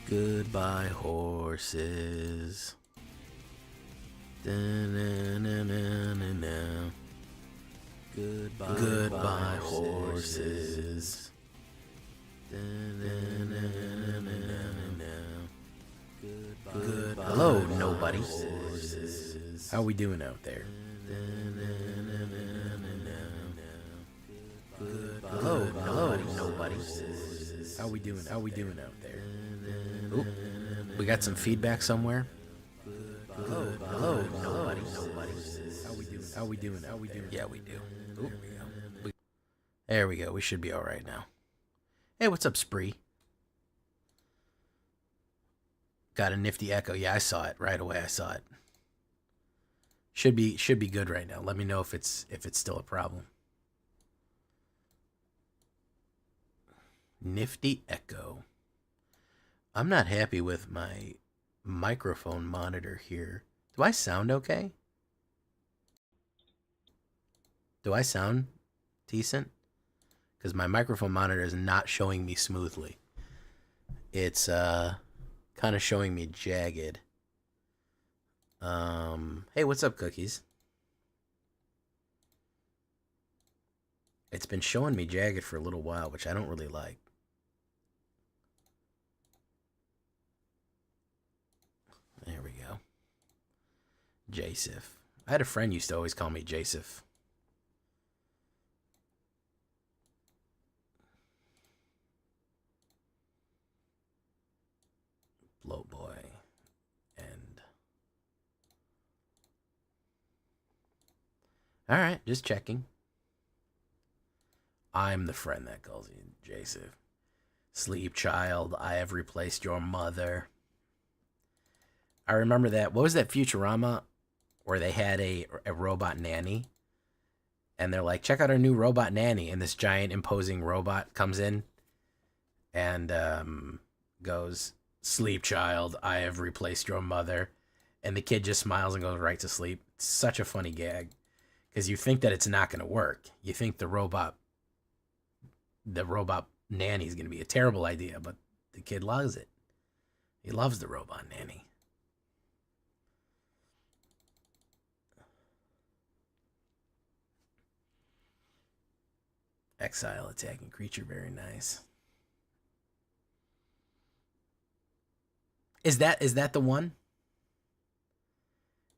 Goodbye, horses. Da-na-na-na-na-na. Goodbye, horses. Hello, nobody. How we doing out there? Hello, nobody. How we doing out there? Oop, we got some feedback somewhere. Hello, nobody. How we doing? Yeah, we do. Oop, there we go. We should be all right now. Hey, what's up, Spree? Got a nifty echo. Yeah, I saw it right away. I saw it. Should be good right now. Let me know if it's still a problem. Nifty echo. I'm not happy with my microphone monitor here. Do I sound okay? Do I sound decent? Because my microphone monitor is not showing me smoothly. It's kind of showing me jagged. Hey, what's up, Cookies? It's been showing me jagged for a little while, which I don't really like. There we go. Jasif. I had a friend used to always call me Jasif. Bloat boy. And all right, just checking. I'm the friend that calls you Jasif. Sleep, child. I have replaced your mother. I remember that. What was that Futurama where they had a robot nanny? And they're like, check out our new robot nanny. And this giant imposing robot comes in and goes, sleep, child. I have replaced your mother. And the kid just smiles and goes right to sleep. It's such a funny gag. Because you think that it's not going to work. You think the robot nanny is going to be a terrible idea. But the kid loves it. He loves the robot nanny. Exile attacking creature, very nice. Is that the one?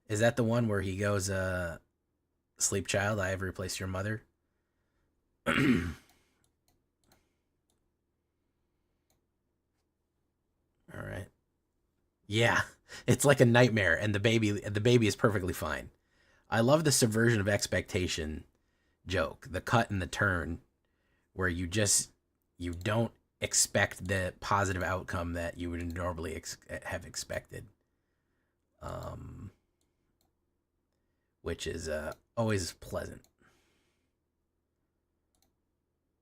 Is that the one where he goes, sleep, child, I have replaced your mother? All right. Yeah, it's like a nightmare, and the baby is perfectly fine. I love the subversion of expectation joke, the cut and the turn, where you don't expect the positive outcome that you would normally have expected, which is always pleasant.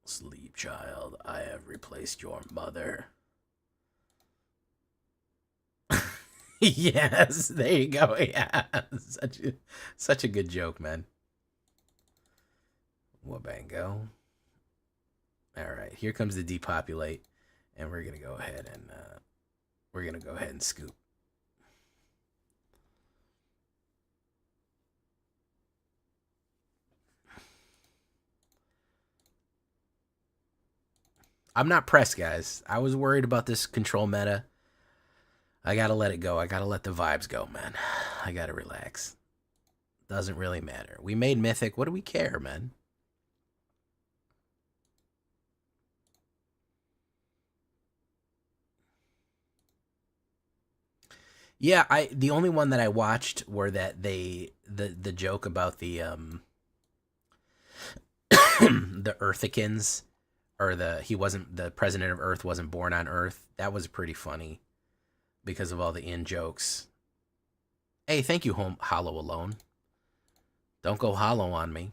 Sleep, child, I have replaced your mother. Yes, there you go. Yeah, such a good joke, man. Wabango. All right, here comes the depopulate, and we're gonna go ahead and scoop. I'm not pressed, guys. I was worried about this control meta. I gotta let it go. I gotta let the vibes go, man. I gotta relax. Doesn't really matter. We made Mythic. What do we care, man? Yeah, the only one that I watched were that the joke about the the Earthicans, or the president of Earth wasn't born on Earth. That was pretty funny because of all the in jokes. Hey, thank you, Hollow Alone. Don't go hollow on me.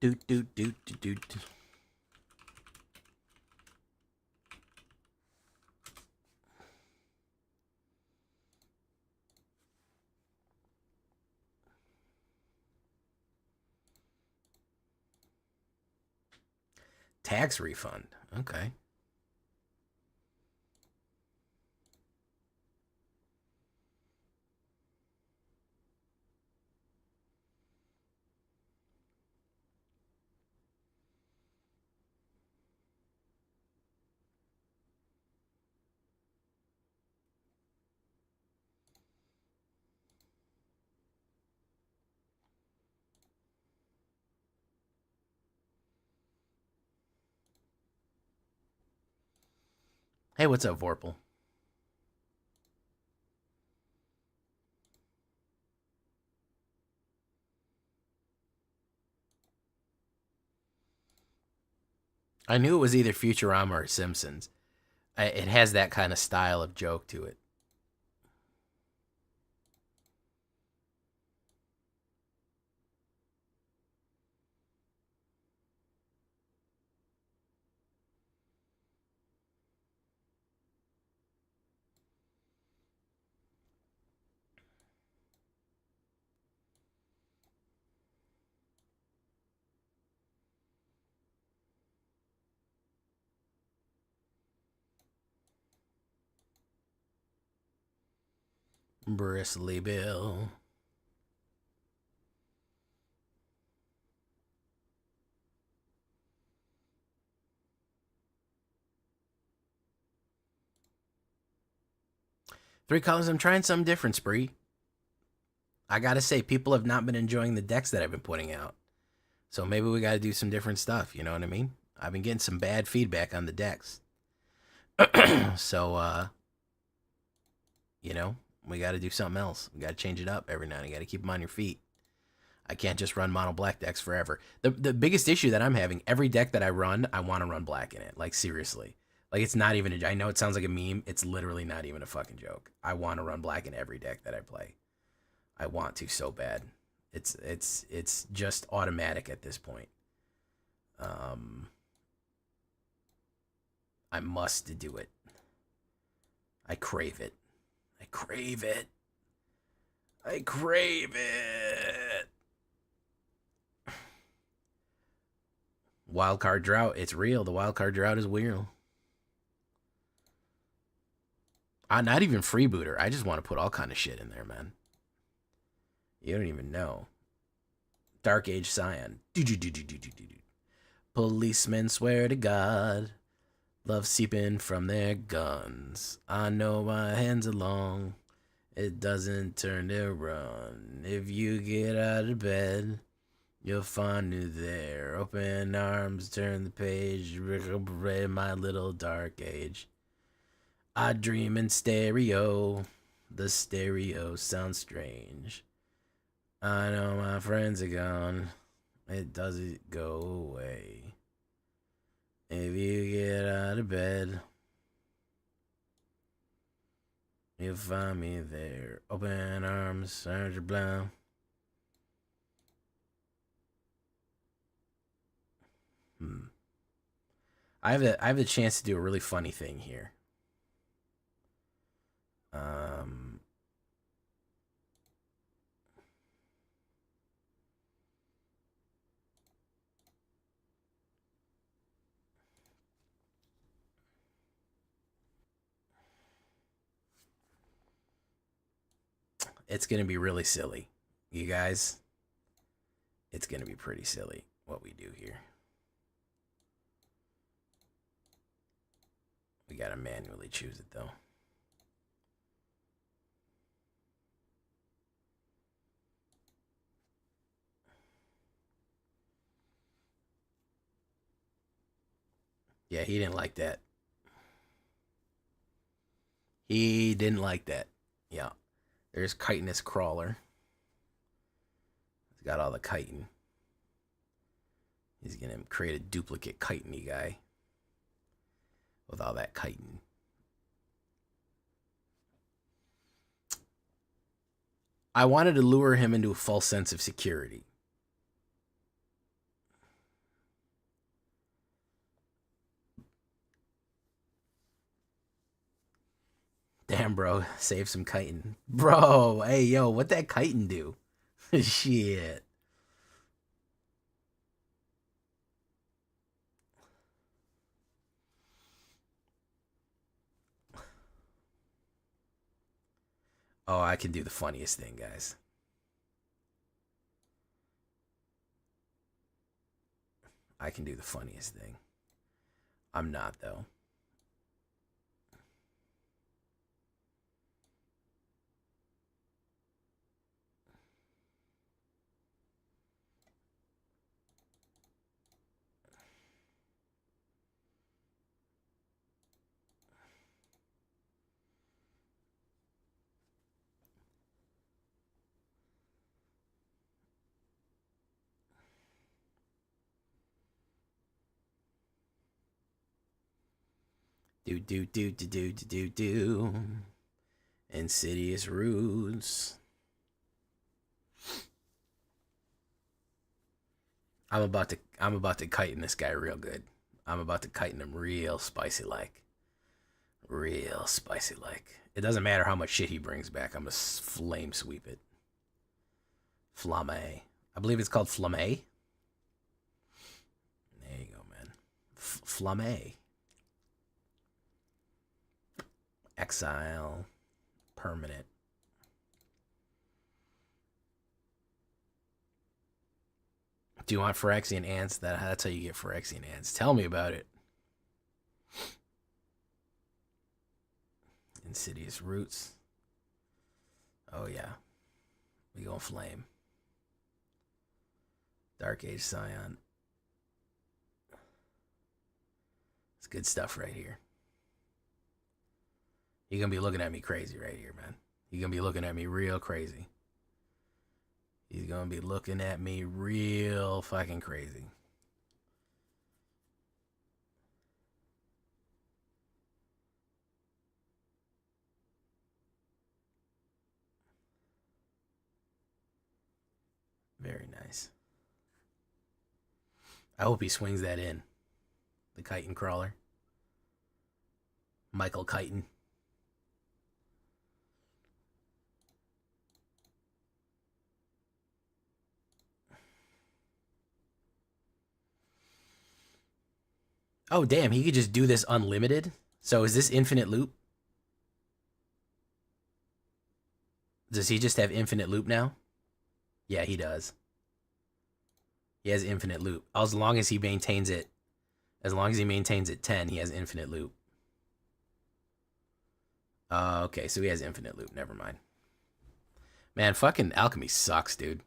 Do do do do do. Tax refund. Okay. Hey, what's up, Vorpal? I knew it was either Futurama or Simpsons. It has that kind of style of joke to it. Bristly Bill. Three colors. I'm trying something different, Spree. I gotta say, people have not been enjoying the decks that I've been putting out. So maybe we gotta do some different stuff, you know what I mean? I've been getting some bad feedback on the decks. So, you know, we gotta do something else. We gotta change it up every now and then. You gotta keep them on your feet. I can't just run mono black decks forever. The biggest issue that I'm having, every deck that I run, I want to run black in it. Like, seriously. Like, it's not even I know it sounds like a meme. It's literally not even a fucking joke. I want to run black in every deck that I play. I want to so bad. It's just automatic at this point. I must do it. I crave it. I crave it. I crave it. Wildcard drought. It's real. The wildcard drought is real. I'm not even freebooter. I just want to put all kind of shit in there, man. You don't even know. Dark Age Scion. Policemen swear to God. Love seeping from their guns. I know my hands are long. It doesn't turn to run. If you get out of bed, you'll find me there. Open arms, turn the page. Read my little dark age. I dream in stereo. The stereo sounds strange. I know my friends are gone. It doesn't go away. If you get out of bed, you'll find me there. Open arms, Sergeant Blanc. I have the chance to do a really funny thing here. It's gonna be really silly, you guys. It's gonna be pretty silly what we do here. We gotta manually choose it though. Yeah, he didn't like that. He didn't like that. Yeah. There's chitinous crawler. He's got all the chitin. He's gonna create a duplicate chitiny guy with all that chitin. I wanted to lure him into a false sense of security. Damn, bro. Save some chitin. Bro, hey, yo, what that chitin do? Shit. Oh, I can do the funniest thing, guys. I can do the funniest thing. I'm not, though. Do. Insidious Roots. I'm about to chitin this guy real good. I'm about to chitin him real spicy like. Real spicy like. It doesn't matter how much shit he brings back. I'm gonna flame sweep it. Flamme. I believe it's called Flamme. There you go, man. Flamme. Exile. Permanent. Do you want Phyrexian Ants? That's how you get Phyrexian Ants. Tell me about it. Insidious Roots. Oh, yeah. We gonna flame. Dark Age Scion. It's good stuff right here. You're gonna be looking at me crazy right here, man. You're gonna be looking at me real crazy. He's gonna be looking at me real fucking crazy. Very nice. I hope he swings that in. The chitin crawler. Michael Chitin. Oh, damn, he could just do this unlimited? So is this infinite loop? Does he just have infinite loop now? Yeah, he does. He has infinite loop. As long as he maintains it. As long as he maintains it 10, he has infinite loop. Okay, so he has infinite loop. Never mind. Man, fucking alchemy sucks, dude.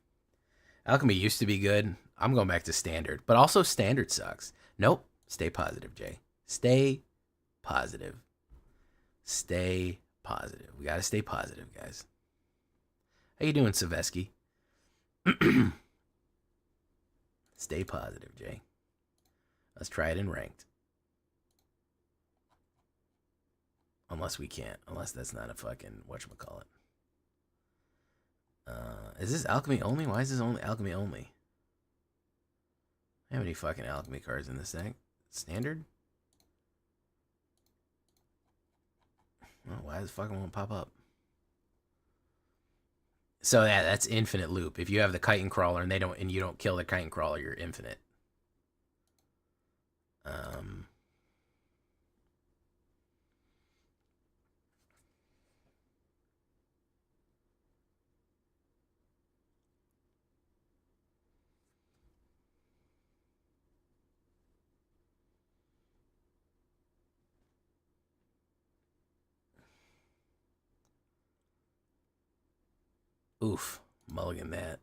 Alchemy used to be good. I'm going back to standard. But also standard sucks. Nope. Stay positive, Jay. Stay positive. Stay positive. We got to stay positive, guys. How you doing, Savesky? Stay positive, Jay. Let's try it in ranked. Unless we can't. Unless that's not a fucking whatchamacallit. Is this alchemy only? Why is this only alchemy only? How many fucking alchemy cards in this thing? Standard? Oh, why does fucking won't pop up? So yeah, that's infinite loop. If you have the chitin crawler and you don't kill the chitin crawler, you're infinite. Oof. Mulligan that.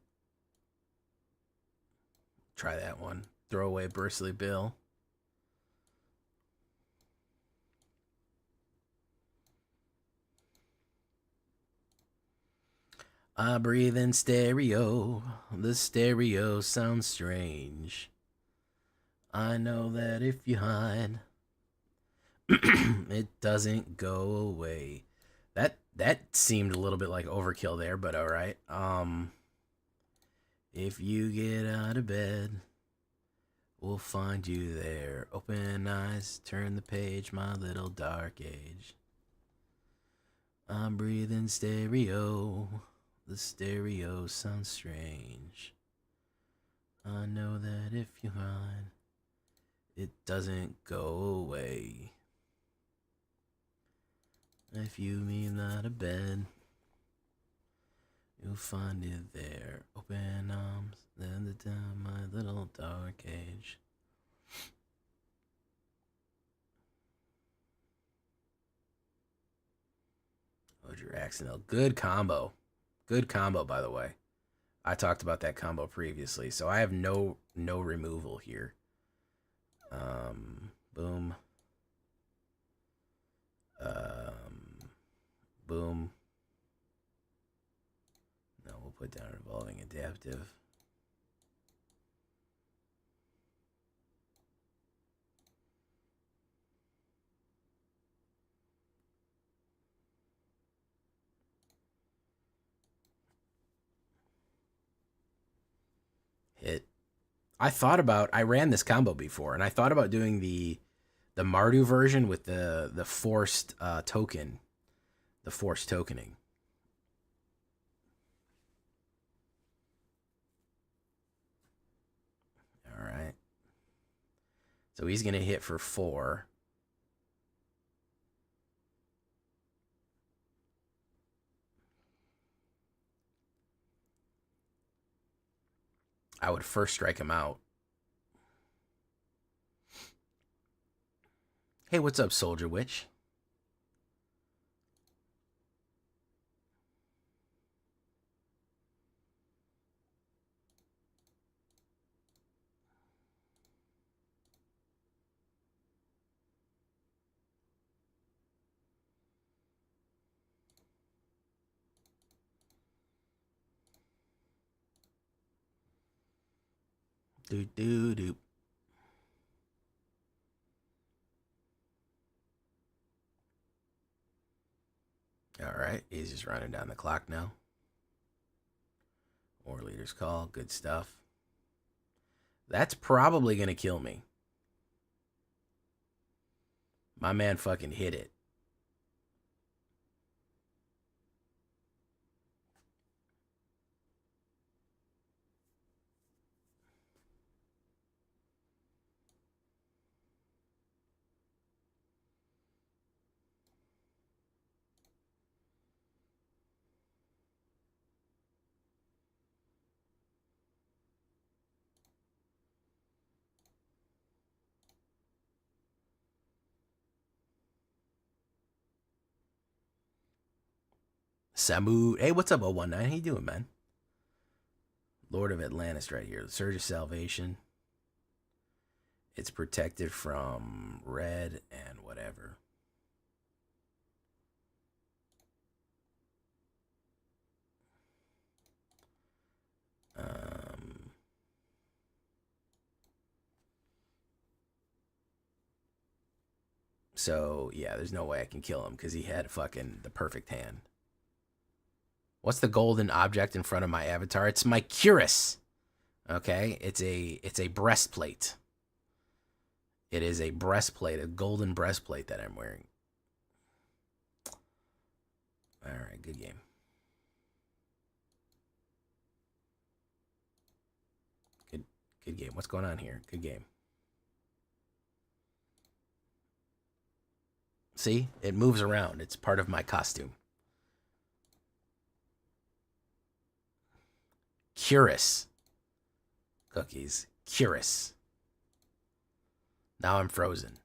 Try that one. Throw away Bursley Bill. I breathe in stereo. The stereo sounds strange. I know that if you hide, it doesn't go away. That seemed a little bit like overkill there, but all right. If you get out of bed, we'll find you there. Open eyes, turn the page, my little dark age. I'm breathing stereo. The stereo sounds strange. I know that if you run, it doesn't go away. If you mean not a bed, you'll find it there. Open arms, then down my little dark cage. Your accidental. Good combo. Good combo, by the way. I talked about that combo previously, so I have no removal here. Boom. Boom. No, we'll put down Revolving Adaptive. Hit. I ran this combo before, and I thought about doing the Mardu version with the forced token, the forced tokening. All right. So he's gonna hit for 4. I would first strike him out. Hey, what's up, Soldier Witch? Do. All right, he's just running down the clock now. War Leader's Call, good stuff. That's probably gonna kill me. My man fucking hit it. Samu, hey, what's up, 019? How you doing, man? Lord of Atlantis right here. The Surge of Salvation. It's protected from red and whatever. So, yeah, there's no way I can kill him because he had fucking the perfect hand. What's the golden object in front of my avatar? It's my cuirass. Okay, it's a breastplate. It is a breastplate, a golden breastplate that I'm wearing. All right, good game. Good game. What's going on here? Good game. See, it moves around. It's part of my costume. Cuirass. Cookies. Cuirass. Now I'm frozen.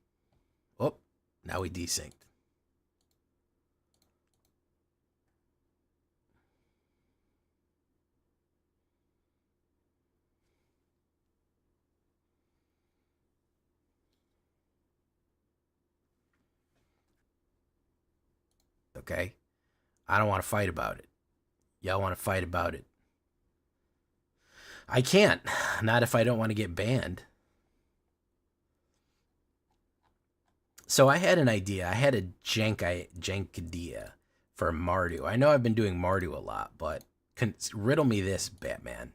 Oh, now we desynced. Okay? I don't want to fight about it. Y'all want to fight about it. I can't. Not if I don't want to get banned. So I had an idea. I had a jank idea for Mardu. I know I've been doing Mardu a lot, but riddle me this, Batman.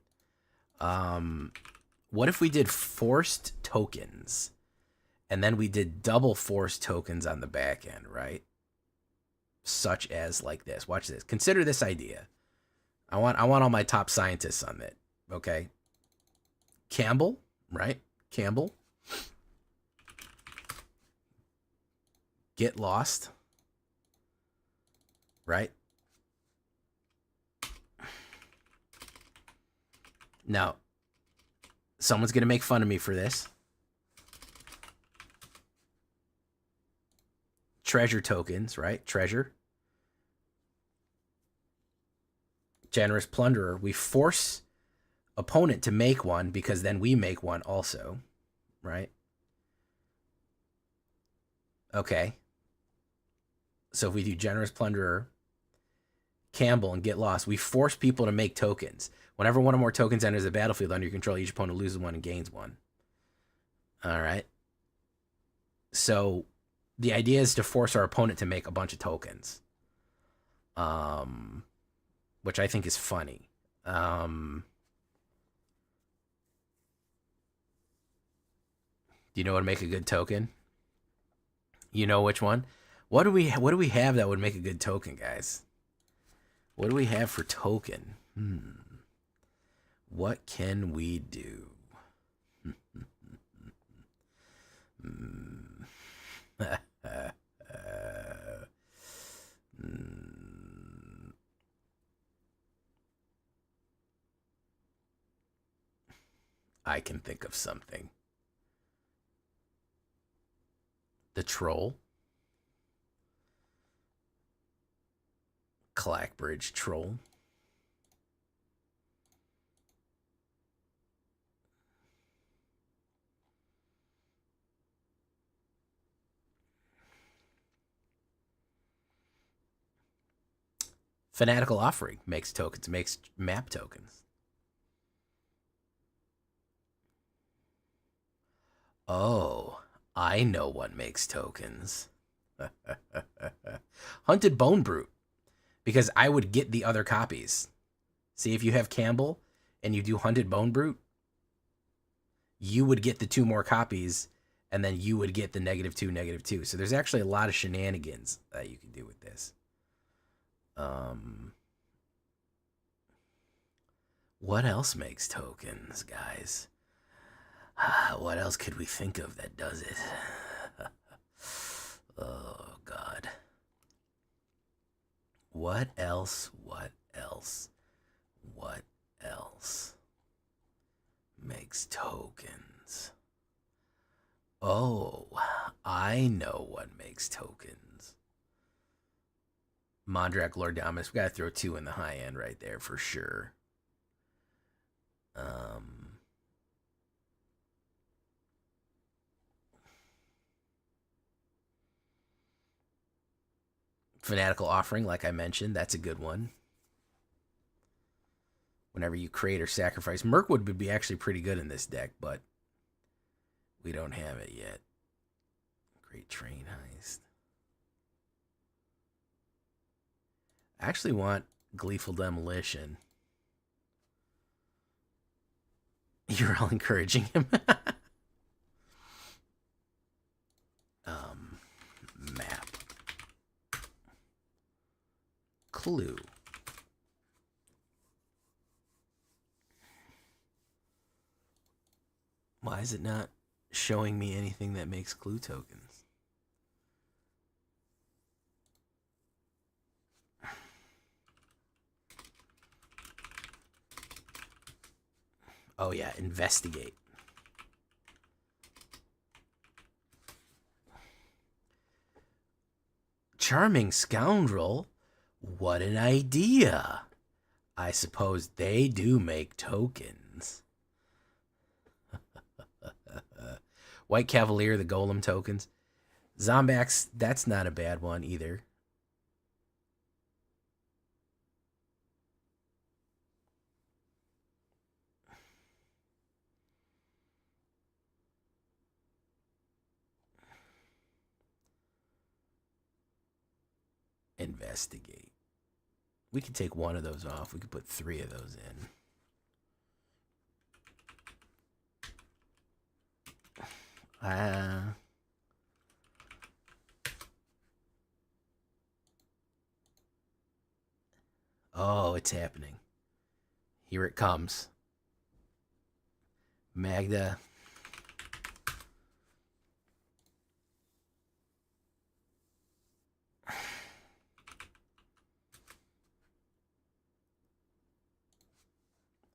What if we did forced tokens, and then we did double forced tokens on the back end, right? such as like this. Watch this. Consider this idea. I want all my top scientists on it. Okay. Campbell, right? Campbell. Get lost. Right? Now, someone's going to make fun of me for this. Treasure tokens, right? Treasure. Generous plunderer. We force opponent to make one because then we make one also, right? Okay. So if we do generous plunderer, Campbell, and get lost, we force people to make tokens. Whenever one or more tokens enters the battlefield under your control, each opponent loses one and gains one. All right. So the idea is to force our opponent to make a bunch of tokens, which I think is funny. Do you know what would make a good token? You know which one? What do we have that would make a good token, guys? What do we have for token? What can we do? I can think of something. The troll. Clackbridge troll. Fanatical Offering makes tokens, makes map tokens. Oh, I know what makes tokens. Hunted Bone Brute. Because I would get the other copies. See, if you have Campbell and you do Hunted Bone Brute, you would get the 2 more copies, and then you would get the -2, -2. So there's actually a lot of shenanigans that you can do with this. What else makes tokens, guys? What else could we think of that does it? Oh, God. What else? What else? What else makes tokens? Oh, I know what makes tokens. Mondrak Lord Dominus. We gotta throw 2 in the high end right there for sure. Fanatical Offering, like I mentioned, that's a good one. Whenever you create or sacrifice. Mirkwood would be actually pretty good in this deck, but we don't have it yet. Great Train Heist. I actually want Gleeful Demolition. You're all encouraging him. Map. Clue. Why is it not showing me anything that makes clue tokens? Oh yeah, investigate. Charming Scoundrel. What an idea. I suppose they do make tokens. White Cavalier, the Golem tokens. Zombax, that's not a bad one either. Investigate. We could take 1 of those off. We could put 3 of those in. Uh-oh, it's happening. Here it comes. Magda.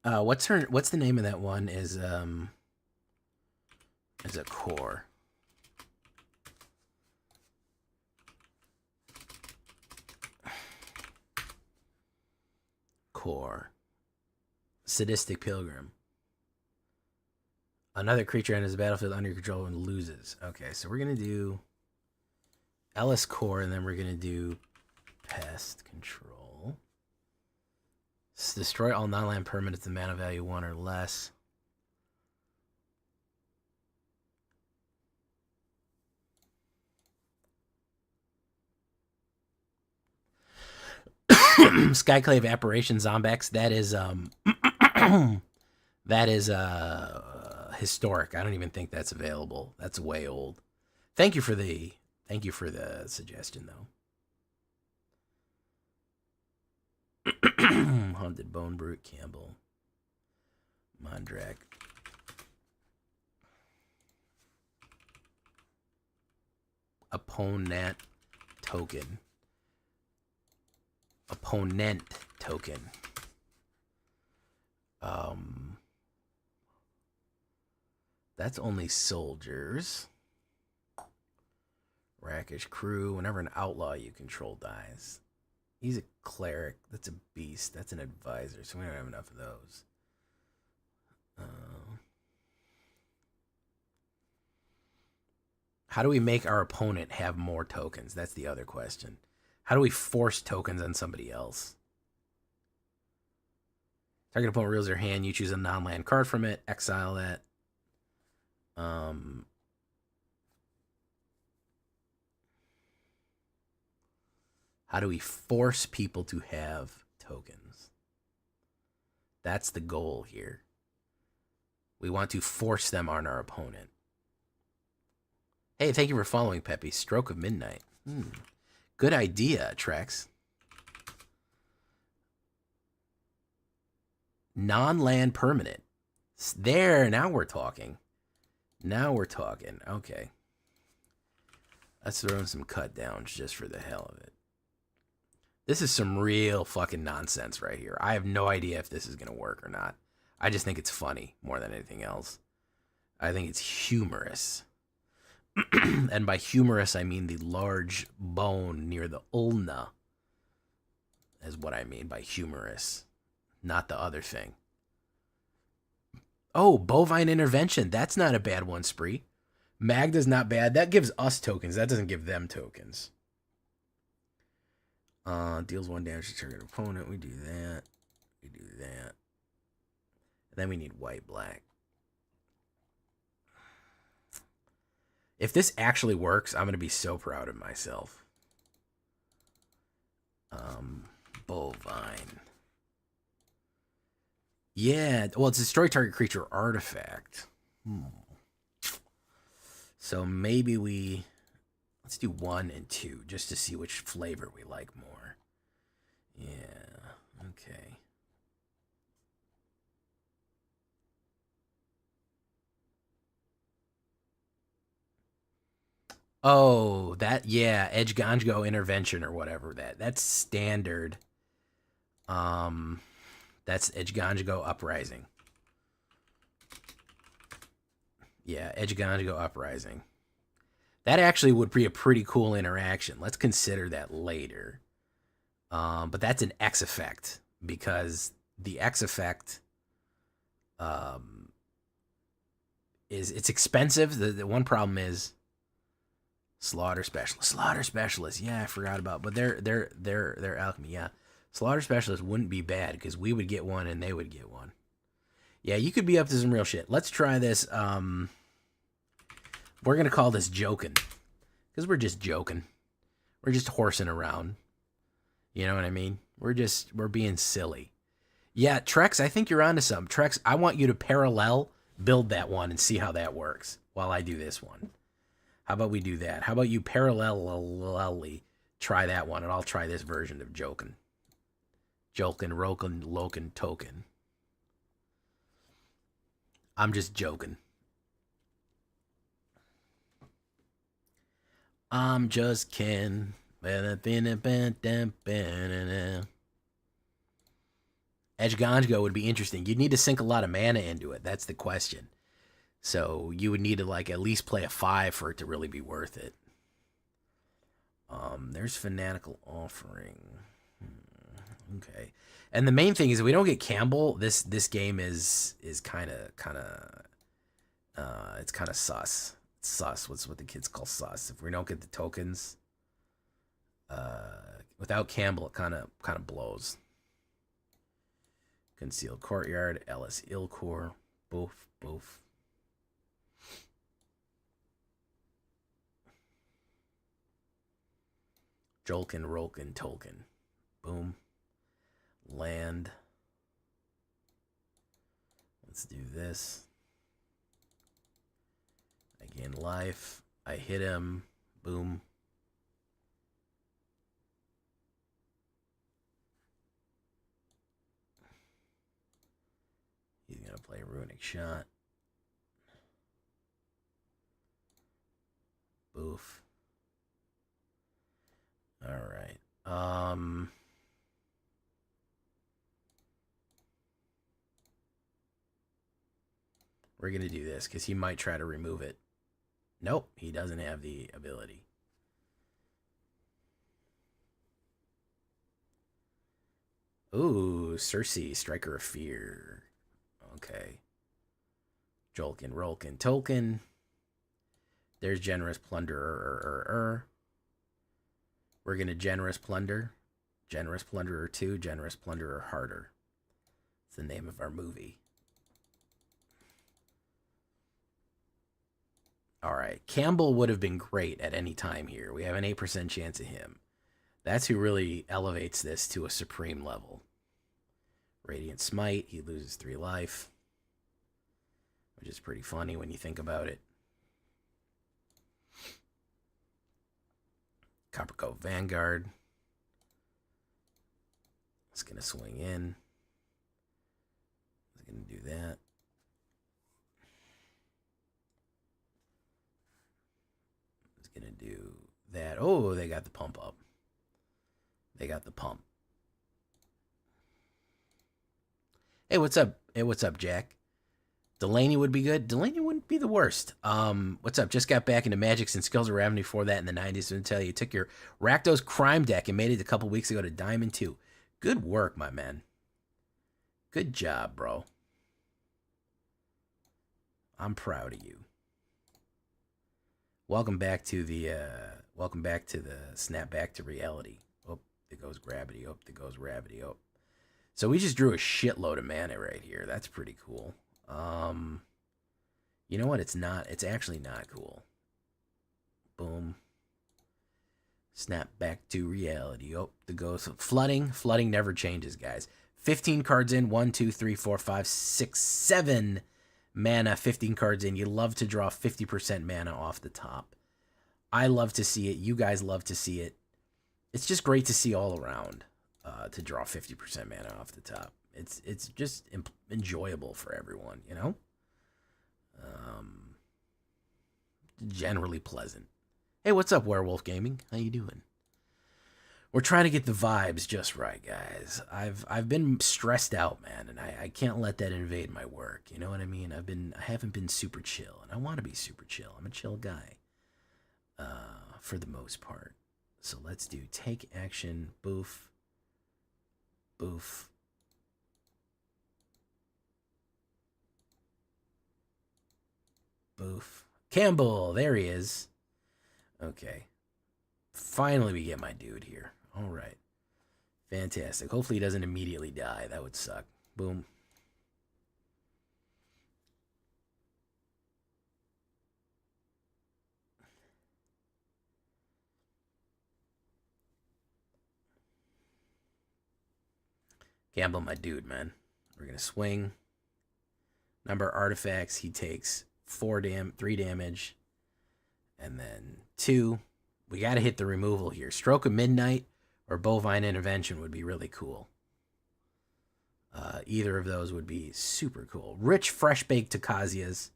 What's the name of that one? Is a core. Core. Sadistic Pilgrim. Another creature enters the battlefield under your control and loses. Okay, so we're gonna do Ellis Core, and then we're gonna do Pest Control. Destroy all non-land permanents with mana value 1 or less. Skyclave Apparition Zombax. That is that is historic. I don't even think that's available. That's way old. Thank you for the suggestion though. Haunted Bone Brute Campbell. Mondrak. Opponent token. Opponent token. That's only soldiers. Rakish Crew. Whenever an outlaw you control dies. He's a cleric. That's a beast. That's an advisor. So we don't have enough of those. How do we make our opponent have more tokens? That's the other question. How do we force tokens on somebody else? Target opponent reveals their hand. You choose a non-land card from it. Exile that. How do we force people to have tokens? That's the goal here. We want to force them on our opponent. Hey, thank you for following, Peppy. Stroke of Midnight. Good idea, Trex. Non-land permanent. There, now we're talking. Now we're talking. Okay. Let's throw in some cut downs just for the hell of it. This is some real fucking nonsense right here. I have no idea if this is going to work or not. I just think it's funny more than anything else. I think it's humorous. And by humorous, I mean the large bone near the ulna is what I mean by humorous, not the other thing. Oh, bovine intervention. That's not a bad one, Spree. Magda's not bad. That gives us tokens. That doesn't give them tokens. Deals 1 damage to target opponent. We do that. We do that. And then we need white-black. If this actually works, I'm going to be so proud of myself. Bovine. Yeah, well, it's a destroy target creature artifact. So maybe let's do 1 and 2 just to see which flavor we like more. Yeah, okay. Oh, yeah, Edge Ganjo intervention or whatever that's standard. That's Edge Ganjo Uprising. Yeah, Edge Ganjo Uprising. That actually would be a pretty cool interaction. Let's consider that later. But that's an X effect because the X effect it's expensive. The one problem is Slaughter Specialist. Yeah, I forgot about. But they're alchemy. Yeah, Slaughter Specialist wouldn't be bad because we would get one and they would get one. Yeah, you could be up to some real shit. Let's try this. We're gonna call this joking because we're just joking. We're just horsing around. You know what I mean? We're being silly. Yeah, Trex, I think you're onto something. Trex, I want you to parallel build that one and see how that works while I do this one. How about we do that? How about you parallelly try that one and I'll try this version of joking. Jolkin, Roken, Loken, Token. I'm just joking. I'm just kidding. Edge Ganjo would be interesting. You'd need to sink a lot of mana into it. That's the question. So you would need to like at least play a 5 for it to really be worth it. There's Fanatical Offering. Okay. And the main thing is if we don't get Campbell, this game is kind of it's kind of sus. It's sus. What's what the kids call sus. If we don't get the tokens, without Campbell, it kind of blows. Concealed Courtyard, Ellis Ilcor, both. Jolkin, Rolkin, Tolkien. Boom. Land. Let's do this. I gain life. I hit him. Boom. He's going to play a Runic Shot. Boof. All right. We're going to do this because he might try to remove it. Nope, he doesn't have the ability. Ooh, Cersei, Striker of Fear. Okay. Jolkin, Rolkin, Tolkien. There's Generous Plunderer. We're going to Generous Plunder. Generous Plunderer 2, Generous Plunderer Harder. It's the name of our movie. All right. Campbell would have been great at any time here. We have an 8% chance of him. That's who really elevates this to a supreme level. Radiant Smite. He loses 3 life. Which is pretty funny when you think about it. Copper Cove Vanguard. It's going to swing in. It's going to do that. It's going to do that. Oh, they got the pump up. They got the pump. Hey, what's up? Hey, what's up, Jack? Villainy would be good. Villainy wouldn't be the worst. What's up? Just got back into Magic since Skills were around before that in the 90s. I'm tell you, took your Rakdos Crime deck and made it a couple weeks ago to Diamond 2. Good work, my man. Good job, bro. I'm proud of you. Welcome back to the snap back to reality. Oh, there goes gravity. Oh, there goes gravity. Oh. So we just drew a shitload of mana right here. That's pretty cool. You know what? It's not. It's actually not cool. Boom. Snap back to reality. Oh, the ghost. Flooding. Flooding never changes, guys. 15 cards in. 1, 2, 3, 4, 5, 6, 7 mana. 15 cards in. You love to draw 50% mana off the top. I love to see it. You guys love to see it. It's just great to see all around. To draw 50% mana off the top. It's just enjoyable for everyone, you know? Generally pleasant. Hey, what's up, Werewolf Gaming? How you doing? We're trying to get the vibes just right, guys. I've been stressed out, man, and I can't let that invade my work. You know what I mean? I haven't been super chill, and I want to be super chill. I'm a chill guy. For the most part. So let's do take action, boof. Boof. Boof. Campbell, there he is. Okay. Finally we get my dude here. All right. Fantastic. Hopefully he doesn't immediately die. That would suck. Boom. Campbell, my dude, man. We're going to swing. Number of artifacts, he takes 3 damage. And then 2. We got to hit the removal here. Stroke of Midnight or Bovine Intervention would be really cool. Either of those would be super cool. Rich, fresh-baked Takazias.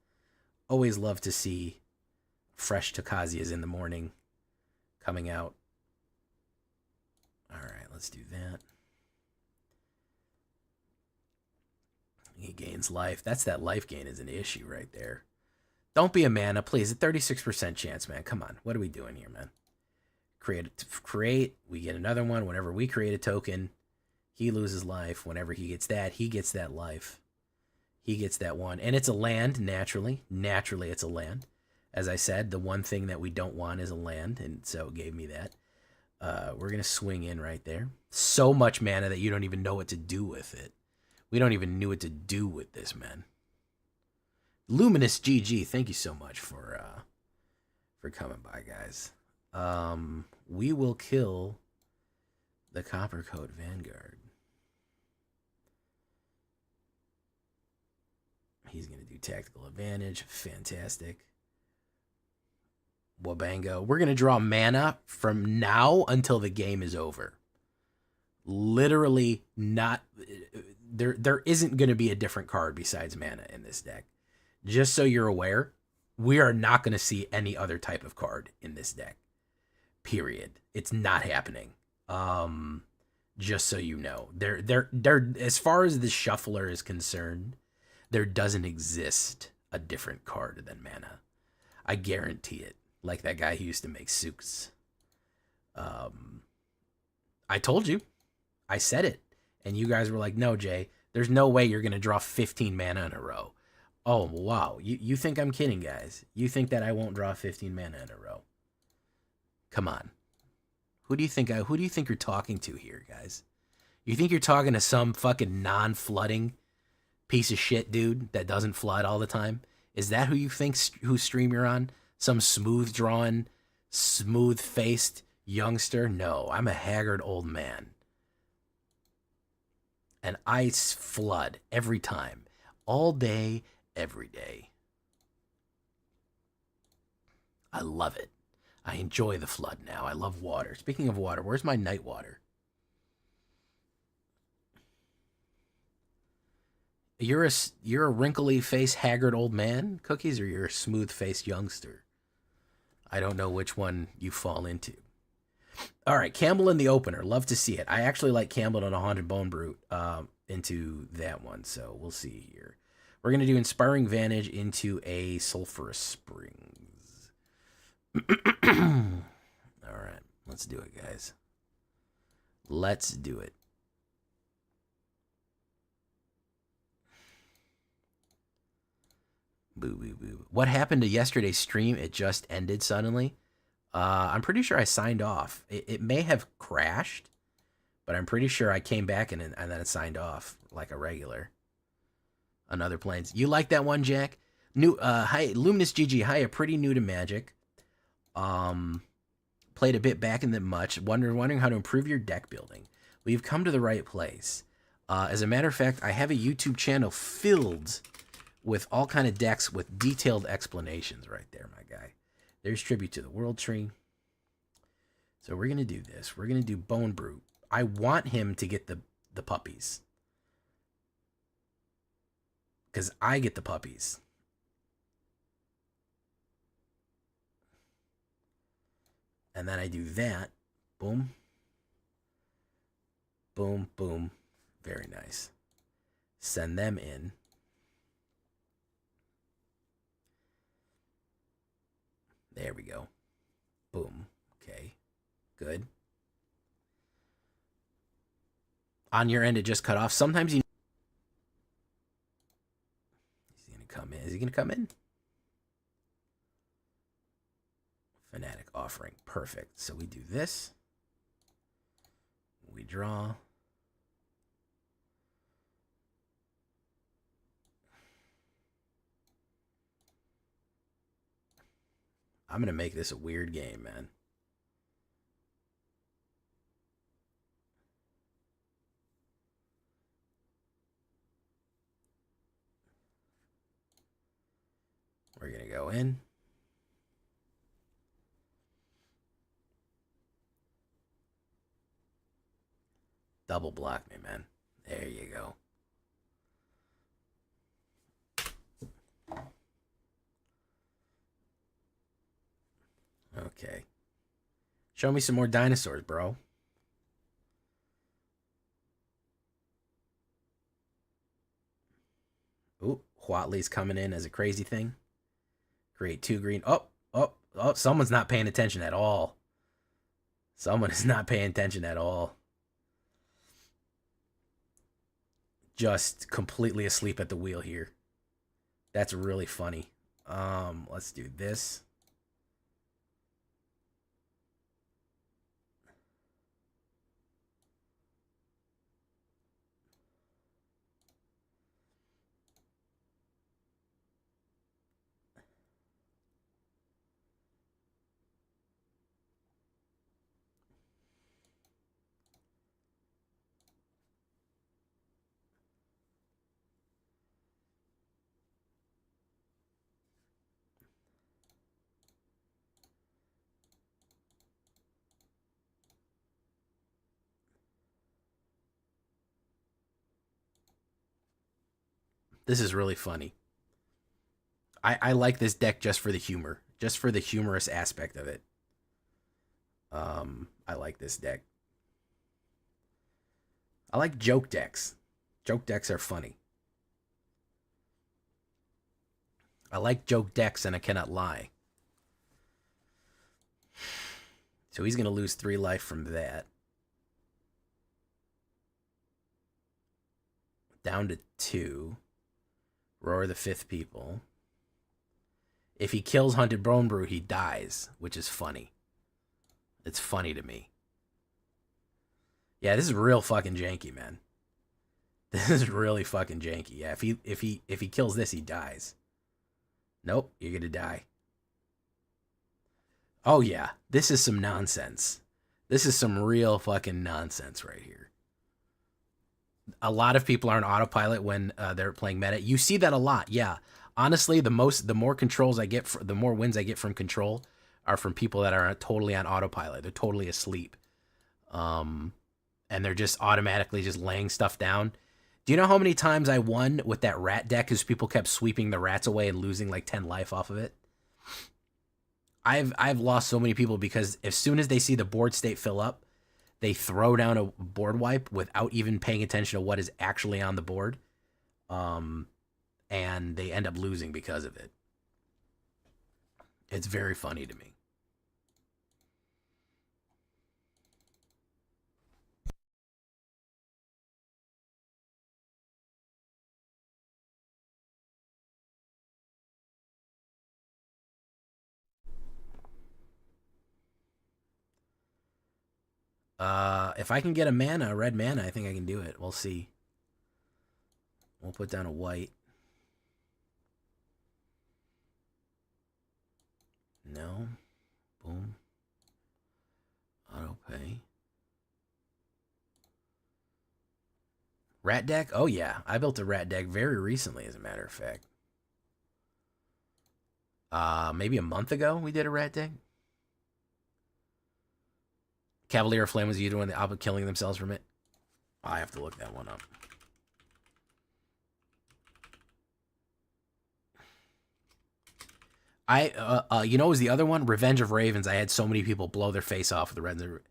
Always love to see fresh Takazias in the morning coming out. All right, let's do that. He gains life. That's that life gain is an issue right there. Don't be a mana, please. A 36% chance, man. Come on. What are we doing here, man? Create. We get another one. Whenever we create a token, he loses life. Whenever he gets that life. He gets that one. And it's a land, naturally. Naturally, it's a land. As I said, the one thing that we don't want is a land, and so it gave me that. We're going to swing in right there. So much mana that you don't even know what to do with it. We don't even know what to do with this, man. Luminous GG, thank you so much for coming by, guys. We will kill the Copper Coat Vanguard. He's going to do tactical advantage. Fantastic. Wabango. We're going to draw mana from now until the game is over. Literally not... There isn't going to be a different card besides mana in this deck. Just so you're aware, we are not going to see any other type of card in this deck. Period. It's not happening. Just so you know. There as far as the shuffler is concerned, there doesn't exist a different card than mana. I guarantee it. Like that guy who used to make souks. I told you. I said it. And you guys were like, no, Jay, there's no way you're going to draw 15 mana in a row. Oh, wow. You think I'm kidding, guys. You think that I won't draw 15 mana in a row. Come on. Who do you think you're talking to here, guys? You think you're talking to some fucking non-flooding piece of shit dude that doesn't flood all the time? Is that who you think whose stream you're on? Some smooth-drawn, smooth-faced youngster? No, I'm a haggard old man. And I flood every time. All day, every day. I love it. I enjoy the flood now. I love water. Speaking of water, where's my night water? You're a wrinkly-faced, haggard old man, Cookies, or you're a smooth-faced youngster? I don't know which one you fall into. All right, Campbell in the opener. Love to see it. I actually like Campbell on a Haunted Bone Brute into that one, so we'll see here. We're going to do Inspiring Vantage into a Sulphurous Springs. All right, let's do it, guys. Let's do it. Boo, boo, boo. What happened to yesterday's stream? It just ended suddenly. I'm pretty sure I signed off. It may have crashed, but I'm pretty sure I came back and then it signed off like a regular. Another Plains. You like that one, Jack? Hi, Luminous GG. Hi, pretty new to Magic. Played a bit back in the much. Wondering how to improve your deck building. Well, you've come to the right place. As a matter of fact, I have a YouTube channel filled with all kind of decks with detailed explanations right there, my guy. There's Tribute to the World Tree. So we're going to do this. We're going to do Bone Brute. I want him to get the puppies. Because I get the puppies. And then I do that. Boom. Boom, boom. Very nice. Send them in. There we go. Boom. Okay. Good. On your end, it just cut off. Sometimes you... He's going to come in. Is he going to come in? Fanatic Offering. Perfect. So we do this. We draw. I'm going to make this a weird game, man. We're going to go in. Double block me, man. There you go. Okay. Show me some more dinosaurs, bro. Ooh, Huatley's coming in as a crazy thing. Create 2 green. Oh, oh, oh, someone's not paying attention at all. Someone is not paying attention at all. Just completely asleep at the wheel here. That's really funny. Let's do this. This is really funny. I like this deck just for the humor, just for the humorous aspect of it. I like this deck. I like joke decks. Joke decks are funny. I like joke decks, and I cannot lie. So he's going to lose 3 life from that. Down to 2. Roar the 5th people. If he kills Hunted Bone Brew, he dies, which is funny. It's funny to me. Yeah, this is real fucking janky, man. This is really fucking janky. Yeah, if he kills this, he dies. Nope, you're gonna die. Oh yeah, this is some nonsense. This is some real fucking nonsense right here. A lot of people are on autopilot when they're playing meta. You see that a lot, yeah. Honestly, the more controls I get, the more wins I get from control are from people that are totally on autopilot. They're totally asleep, and they're just automatically just laying stuff down. Do you know how many times I won with that rat deck because people kept sweeping the rats away and losing like 10 life off of it? I've lost so many people because as soon as they see the board state fill up, they throw down a board wipe without even paying attention to what is actually on the board. And they end up losing because of it. It's very funny to me. If I can get a red mana, I think I can do it. We'll see. We'll put down a white. No. Boom. Auto pay. Rat deck? Oh yeah, I built a rat deck very recently, as a matter of fact. Maybe a month ago we did a rat deck. Cavalier Flame was you doing the opposite, killing themselves from it. I have to look that one up. You know, what was the other one? Revenge of Ravens. I had so many people blow their face off with the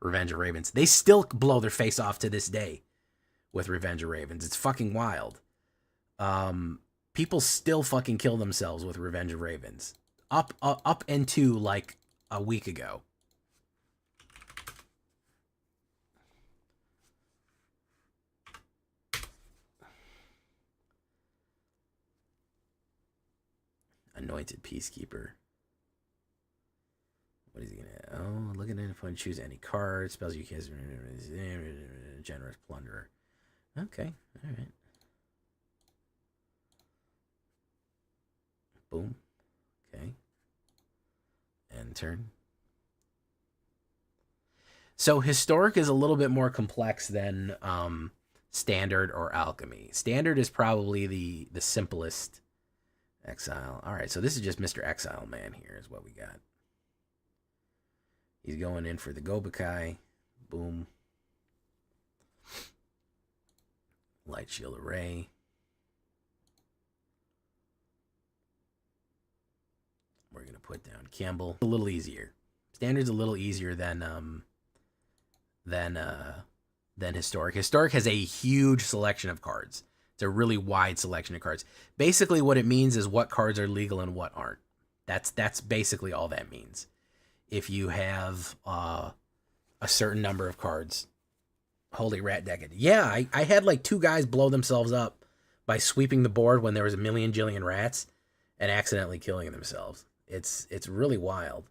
Revenge of Ravens. They still blow their face off to this day with Revenge of Ravens. It's fucking wild. People still fucking kill themselves with Revenge of Ravens. Up into like a week ago. Anointed Peacekeeper. What is he gonna? Oh, look at it. If I choose any card, spells you can. Generous Plunderer. Okay, all right. Boom. Okay. End turn. So historic is a little bit more complex than standard or alchemy. Standard is probably the simplest. Exile. All right, so this is just Mr. Exile Man here is what we got. He's going in for the Gobakai. Boom. Light Shield Array. We're going to put down Campbell. A little easier. Standard's a little easier than Historic. Historic has a huge selection of cards. It's a really wide selection of cards. Basically, what it means is what cards are legal and what aren't. That's basically all that means. If you have a certain number of cards. Holy rat decade. Yeah, I had like 2 guys blow themselves up by sweeping the board when there was a million jillion rats and accidentally killing themselves. It's really wild.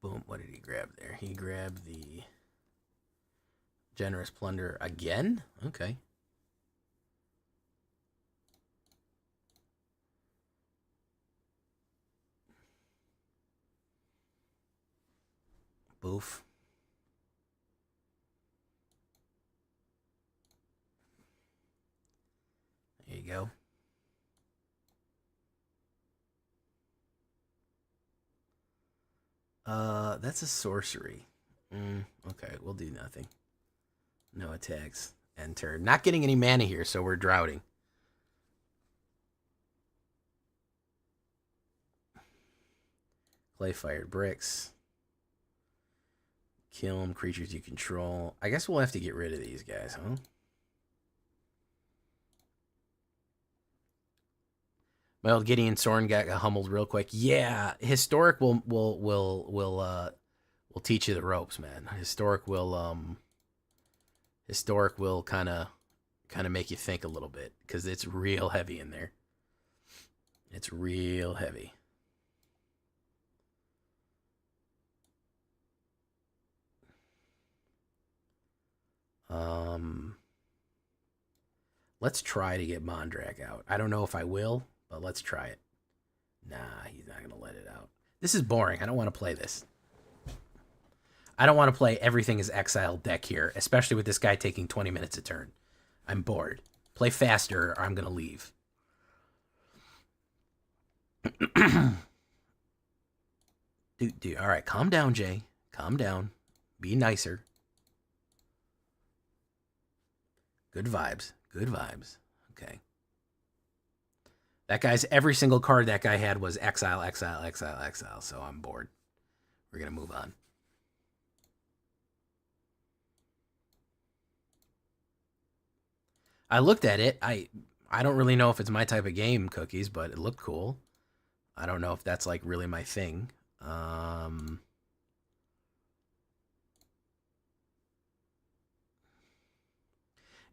Boom, what did he grab there? He grabbed the Generous Plunder again? Okay. Boof. There you go. That's a sorcery. Okay, we'll do nothing. No attacks. Enter. Not getting any mana here, so we're droughting. Clay-fired bricks. Kill them, creatures you control. I guess we'll have to get rid of these guys, huh? My old Gideon Soren got humbled real quick. Yeah, Historic will teach you the ropes, man. Historic will kind of make you think a little bit because it's real heavy in there. It's real heavy. Let's try to get Mondrak out. I don't know if I will, but let's try it. Nah, he's not going to let it out. This is boring. I don't want to play this. I don't want to play everything is exiled deck here, especially with this guy taking 20 minutes a turn. I'm bored. Play faster or I'm going to leave. Dude, all right, calm down, Jay. Calm down. Be nicer. Good vibes. Good vibes. Okay. That guy's, every single card that guy had was exile, exile, exile, exile. So I'm bored. We're going to move on. I looked at it. I don't really know if it's my type of game, Cookies, but it looked cool. I don't know if that's like really my thing.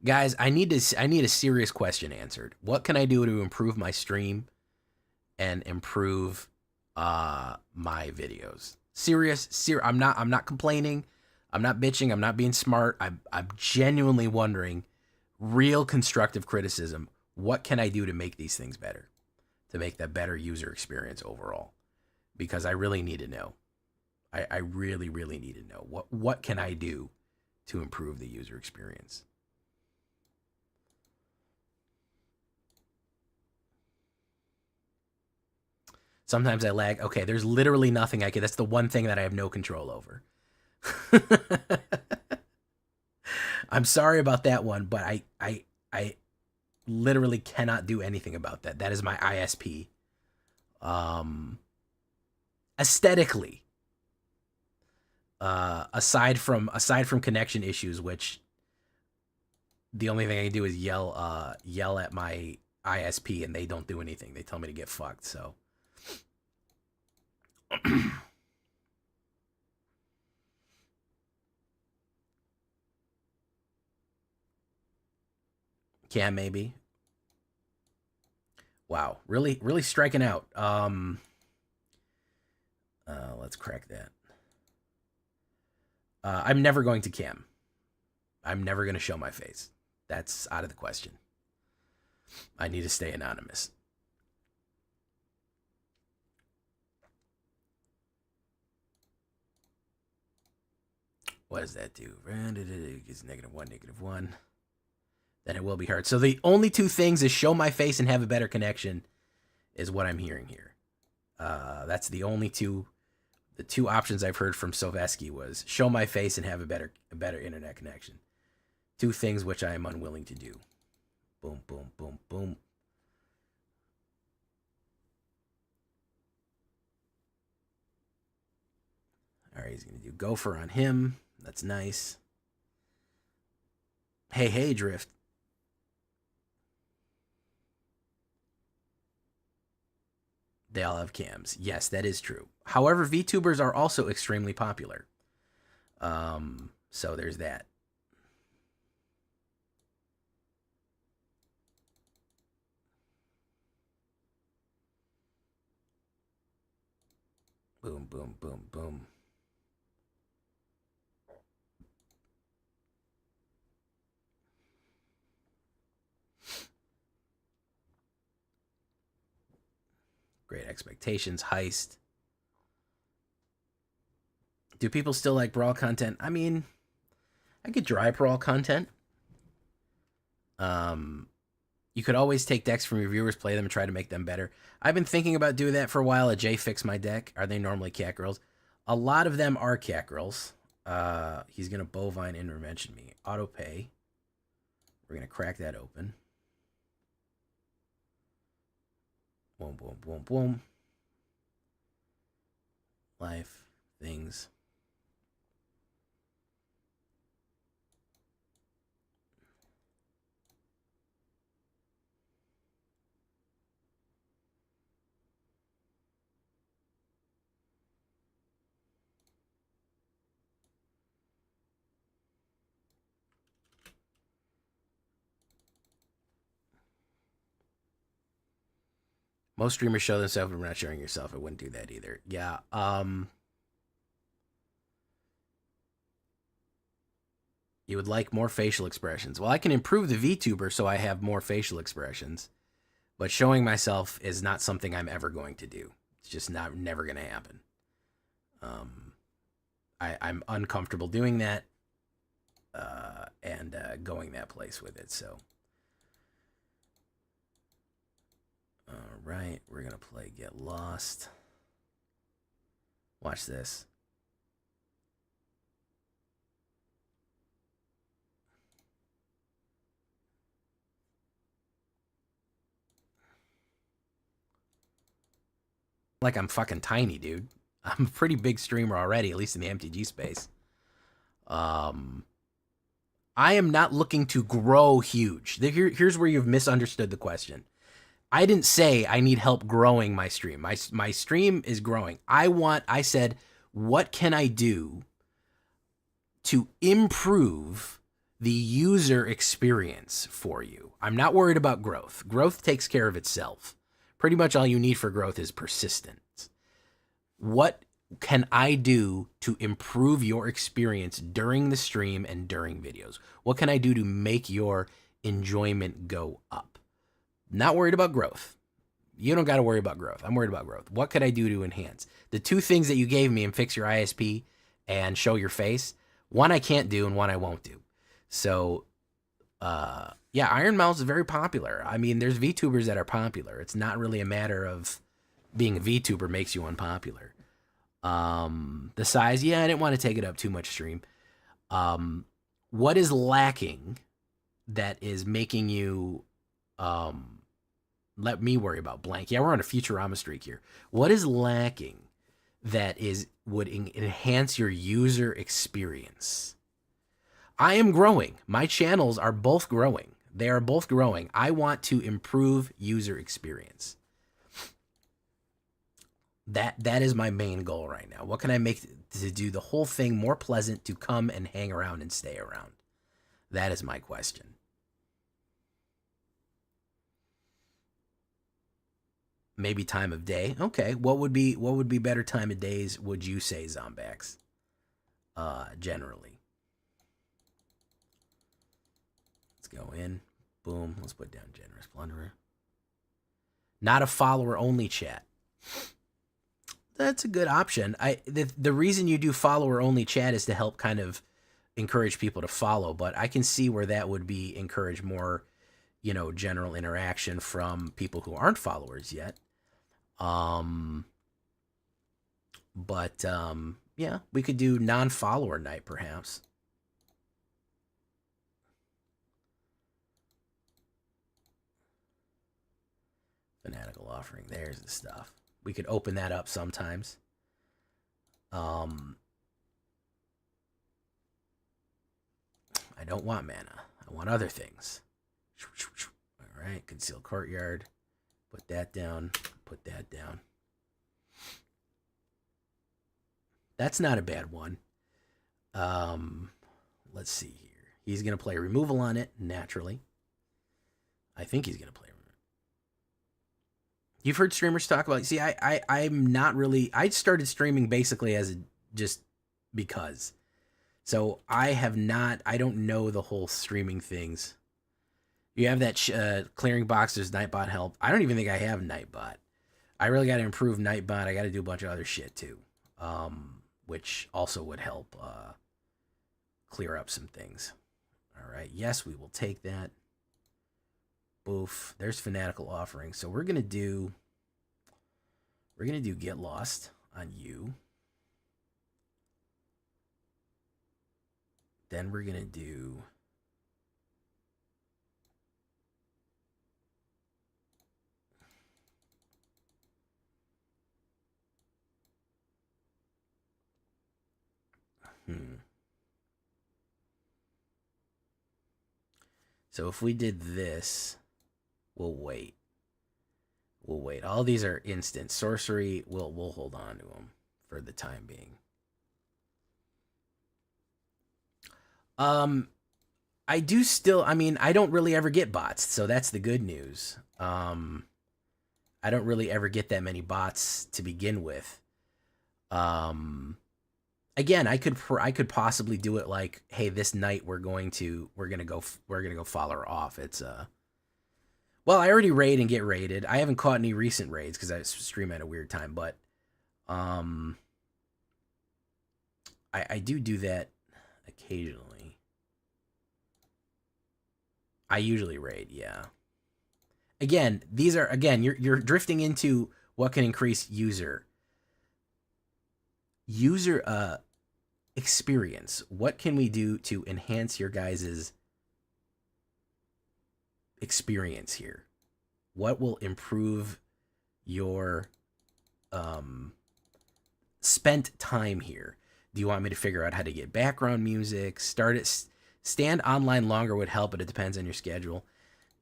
Guys, I need a serious question answered. What can I do to improve my stream and improve my videos? I'm not complaining. I'm not bitching. I'm not being smart. I'm genuinely wondering, real constructive criticism. What can I do to make these things better? To make that better user experience overall? Because I really need to know. I really, really need to know. What can I do to improve the user experience? Sometimes I lag. Okay, there's literally nothing I can. That's the one thing that I have no control over. I'm sorry about that one, but I literally cannot do anything about that. That is my ISP. Aesthetically, aside from connection issues, which the only thing I can do is yell at my ISP, and they don't do anything. They tell me to get fucked. So. Cam, maybe. Wow, really striking out. Let's crack that. I'm never going to cam. I'm never going to show my face. That's out of the question. I need to stay anonymous. What does that do? It's -1, -1. Then it will be hard. So the only two things is show my face and have a better connection is what I'm hearing here. That's the only two The two options I've heard from Sylvesky was show my face and have a better internet connection. Two things which I am unwilling to do. Boom, boom, boom, boom. All right, he's going to do Gopher on him. That's nice. Hey, Drift. They all have cams. Yes, that is true. However, VTubers are also extremely popular. So there's that. Boom, boom, boom, boom. Great Expectations, Heist. Do people still like Brawl content? I mean, I get dry Brawl content. You could always take decks from your viewers, play them, and try to make them better. I've been thinking about doing that for a while. Jay Fix My Deck. Are they normally cat girls? A lot of them are cat girls. He's going to bovine intervention me. Auto pay. We're going to crack that open. Boom, boom, boom, boom. Life, things. Most streamers show themselves, but we're not showing yourself. I wouldn't do that either. Yeah. You would like more facial expressions. Well, I can improve the VTuber so I have more facial expressions, but showing myself is not something I'm ever going to do. It's just never going to happen. I'm uncomfortable doing that and going that place with it. So. All right, we're going to play Get Lost. Watch this. Like I'm fucking tiny, dude. I'm a pretty big streamer already, at least in the MTG space. I am not looking to grow huge. Here's where you've misunderstood the question. I didn't say I need help growing my stream. My stream is growing. I said, what can I do to improve the user experience for you? I'm not worried about growth. Growth takes care of itself. Pretty much all you need for growth is persistence. What can I do to improve your experience during the stream and during videos? What can I do to make your enjoyment go up? Not worried about growth. You don't got to worry about growth. I'm worried about growth. What could I do to enhance? The two things that you gave me and fix your ISP and show your face, one I can't do and one I won't do. So, yeah, Iron Mouse is very popular. I mean, there's VTubers that are popular. It's not really a matter of being a VTuber makes you unpopular. The size, yeah, I didn't want to take it up too much stream. What is lacking that is making you let me worry about blank? Yeah, we're on a Futurama streak here. What is lacking that would enhance your user experience? I am growing. My channels are both growing. They are both growing. I want to improve user experience. That is my main goal right now. What can I make to do the whole thing more pleasant to come and hang around and stay around? That is my question. Maybe time of day. Okay, what would be better time of days, would you say, Zombax? Generally. Let's go in. Boom. Let's put down Generous Plunderer. Not a follower only chat. That's a good option. The reason you do follower only chat is to help kind of encourage people to follow, but I can see where that would be encourage more, general interaction from people who aren't followers yet. But yeah, we could do non-follower night perhaps. Fanatical offering. There's the stuff. We could open that up sometimes. I don't want mana. I want other things. All right, conceal courtyard. Put that down. Put that down. That's not a bad one. Let's see here. He's going to play removal on it, naturally. I think he's going to play removal. You've heard streamers talk about... See, I'm not really... I started streaming basically as just because. So I have not... I don't know the whole streaming things. You have that clearing box. There's Nightbot help. I don't even think I have Nightbot. I really got to improve Nightbot. I got to do a bunch of other shit too. Which also would help clear up some things. All right. Yes, we will take that. Boof. There's Fanatical Offering. So we're gonna do Get Lost on you. Then we're gonna do So if we did this, we'll wait. We'll wait. All these are instant. Sorcery, we'll hold on to them for the time being. I do still, I mean, I don't really ever get bots, so that's the good news. I don't really ever get that many bots to begin with. Again, I could possibly do it like, hey, this night we're gonna go follow her off. It's well, I already raid and get raided. I haven't caught any recent raids because I stream at a weird time, but I do that occasionally. I usually raid, yeah. Again, these are you're drifting into what can increase user experience. What can we do to enhance your guys's experience here? What will improve your spent time here? Do you want me to figure out how to get background music? Stand online longer would help, but it depends on your schedule.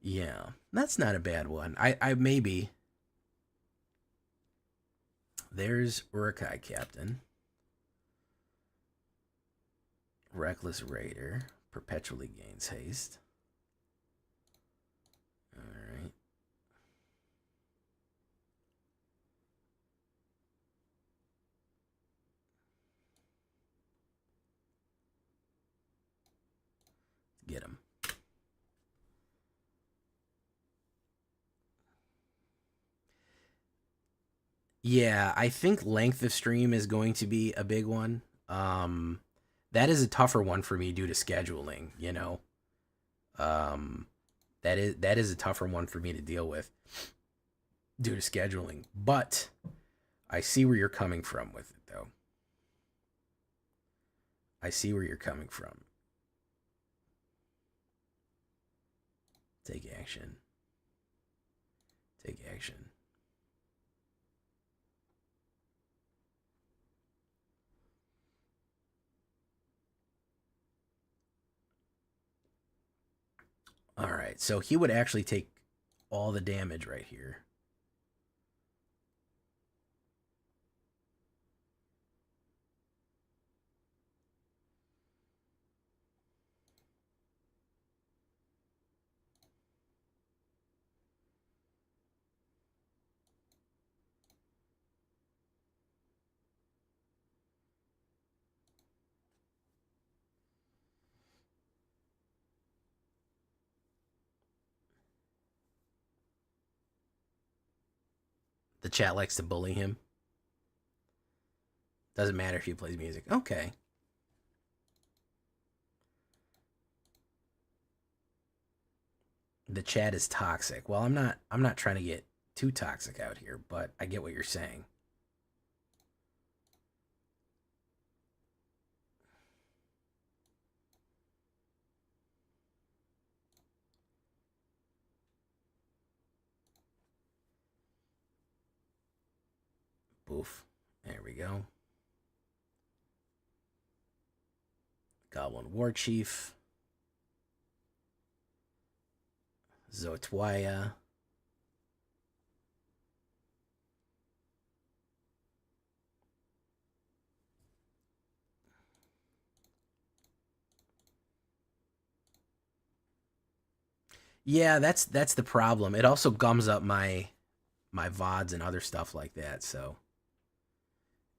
Yeah, that's not a bad one. I maybe. There's Urukai Captain. Reckless Raider. Perpetually gains haste. Alright. Get him. Yeah, I think length of stream is going to be a big one. That is a tougher one for me due to scheduling, you know. That is a tougher one for me to deal with due to scheduling. But I see where you're coming from with it, though. I see where you're coming from. Take action. Take action. All right, so he would actually take all the damage right here. The chat likes to bully him. Doesn't matter if he plays music. Okay. The chat is toxic. Well, I'm not trying to get too toxic out here, but I get what you're saying. Oaf. There we go. Goblin War Chief. Zotwaya. Yeah, that's the problem. It also gums up my VODs and other stuff like that. So,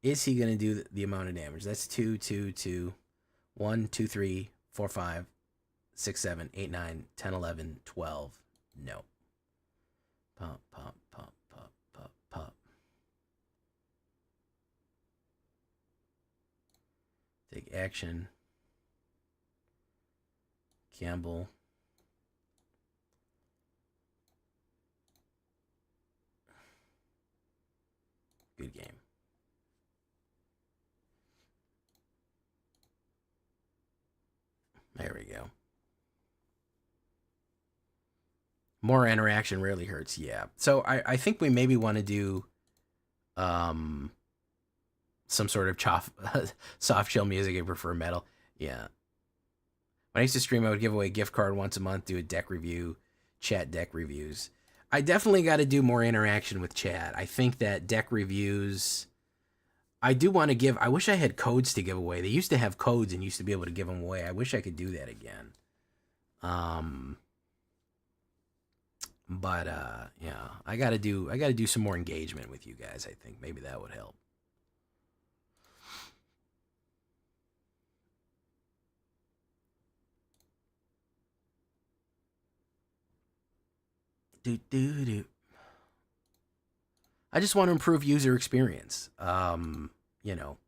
is he gonna do the amount of damage? That's 2, 2, 2, 1, 2, 3, 4, 5, 6, 7, 8, 9, 10, 11, 12. No. Pop, pop, pop, pop, pop, pop. Take action. Campbell. Good game. There we go. More interaction rarely hurts. Yeah. So I think we maybe want to do some sort of soft chill music. I prefer metal. Yeah. When I used to stream, I would give away a gift card once a month, do a deck review, chat deck reviews. I definitely got to do more interaction with chat. I think that deck reviews, I do want to give, I wish I had codes to give away. They used to have codes and used to be able to give them away. I wish I could do that again. But yeah, I gotta do some more engagement with you guys. I think maybe that would help. Do. I just want to improve user experience. You know.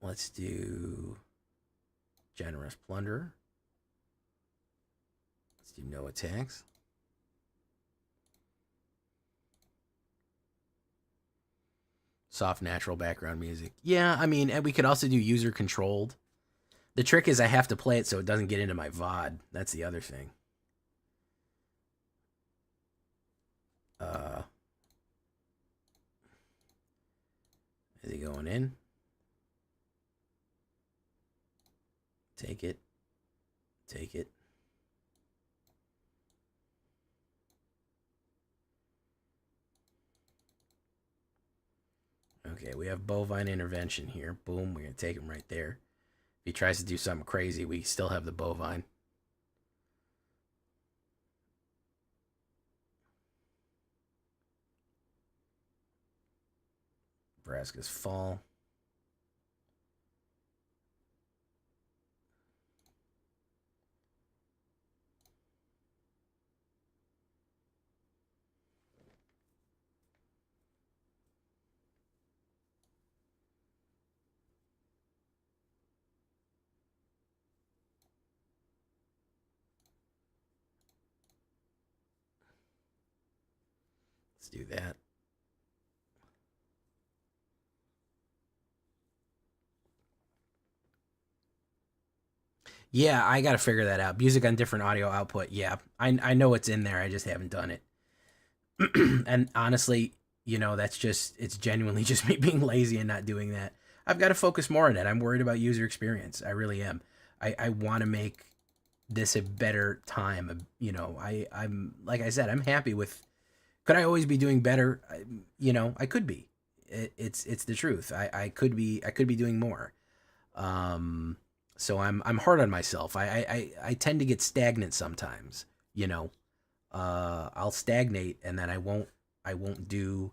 Let's do Generous Plunder. Let's do no attacks. Soft natural background music. Yeah, I mean, and we could also do user controlled. The trick is I have to play it so it doesn't get into my VOD. That's the other thing. Is he going in? Take it. Take it. Okay, we have bovine intervention here. Boom, we're going to take him right there. If he tries to do something crazy, we still have the bovine. Vraska's fall. Let's do that. Yeah, I got to figure that out. Music on different audio output. Yeah, I know it's in there. I just haven't done it. And honestly, you know, it's genuinely just me being lazy and not doing that. I've got to focus more on it. I'm worried about user experience. I really am. I want to make this a better time. You know, I'm like I said, I'm happy with. Could I always be doing better? You know, I could be. It's the truth. I could be doing more. So I'm hard on myself. I tend to get stagnant sometimes. You know, I'll stagnate and then I won't do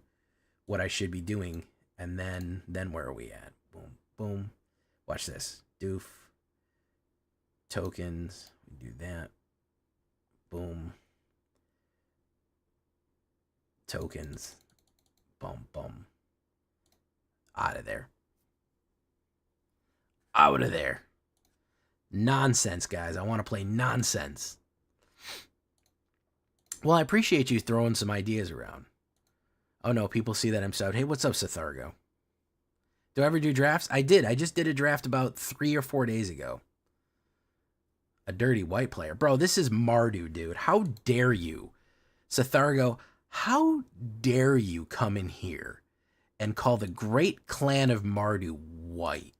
what I should be doing. And then where are we at? Boom, boom. Watch this. Doof. Tokens. We do that. Boom. Tokens. Boom, boom. Out of there. Out of there. Nonsense, guys. I want to play nonsense. Well, I appreciate you throwing some ideas around. Oh no, people see that I'm subbed. Hey, what's up, Sathargo? Do I ever do drafts? I did. I just did a draft about 3 or 4 days ago. A dirty white player. Bro, this is Mardu, dude. How dare you? Sathargo, how dare you come in here and call the great clan of Mardu white?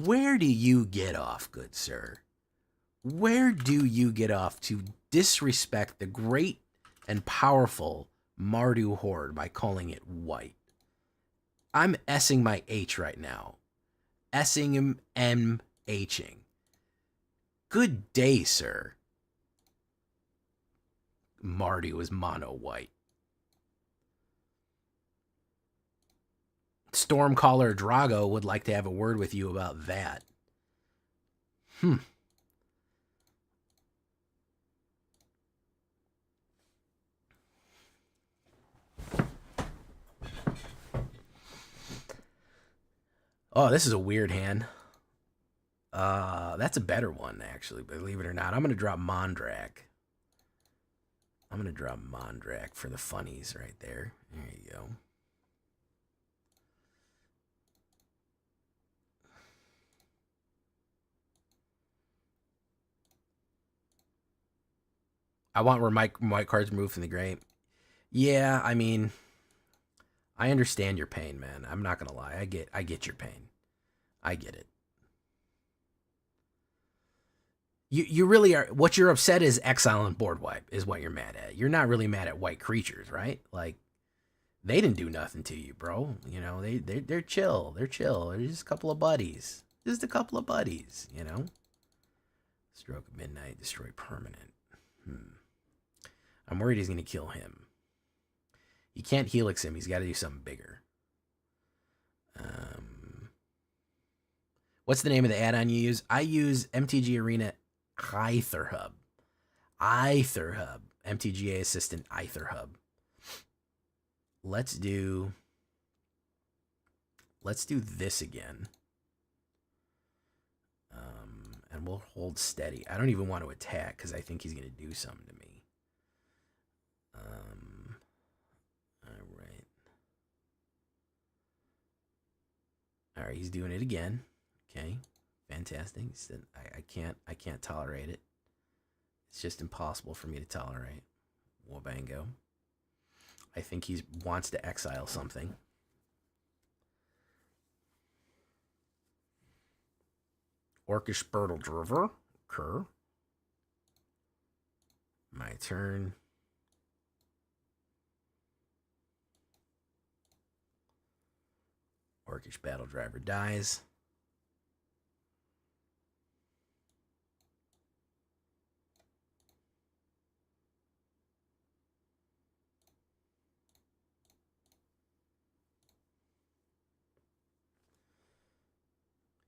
Where do you get off, good sir? Where do you get off to disrespect the great and powerful Mardu horde by calling it white? I'm S-ing my H right now. S-ing M-H-ing. Good day, sir. Mardu is mono white. Stormcaller Drago would like to have a word with you about that. Oh, this is a weird hand. That's a better one, actually, believe it or not. I'm going to drop Mondrak. I'm going to drop Mondrak for the funnies right there. There you go. I want where my cards removed from the grave. Yeah, I mean, I understand your pain, man. I'm not going to lie. I get your pain. I get it. You really are. What you're upset is exile and board wipe is what you're mad at. You're not really mad at white creatures, right? Like, they didn't do nothing to you, bro. You know, they're chill. They're chill. They're just a couple of buddies. Just a couple of buddies, you know? Stroke of midnight, destroy permanent. I'm worried he's going to kill him. You can't helix him. He's got to do something bigger. What's the name of the add-on you use? I use MTG Arena AetherHub. AetherHub. MTGA Assistant AetherHub. Let's do this again. And we'll hold steady. I don't even want to attack because I think he's going to do something to me. All right, he's doing it again. Okay, fantastic. He said, I can't tolerate it. It's just impossible for me to tolerate. Wabango. I think he wants to exile something. Orcish Birtle Driver. Occur. My turn. Orcish Battle Driver dies.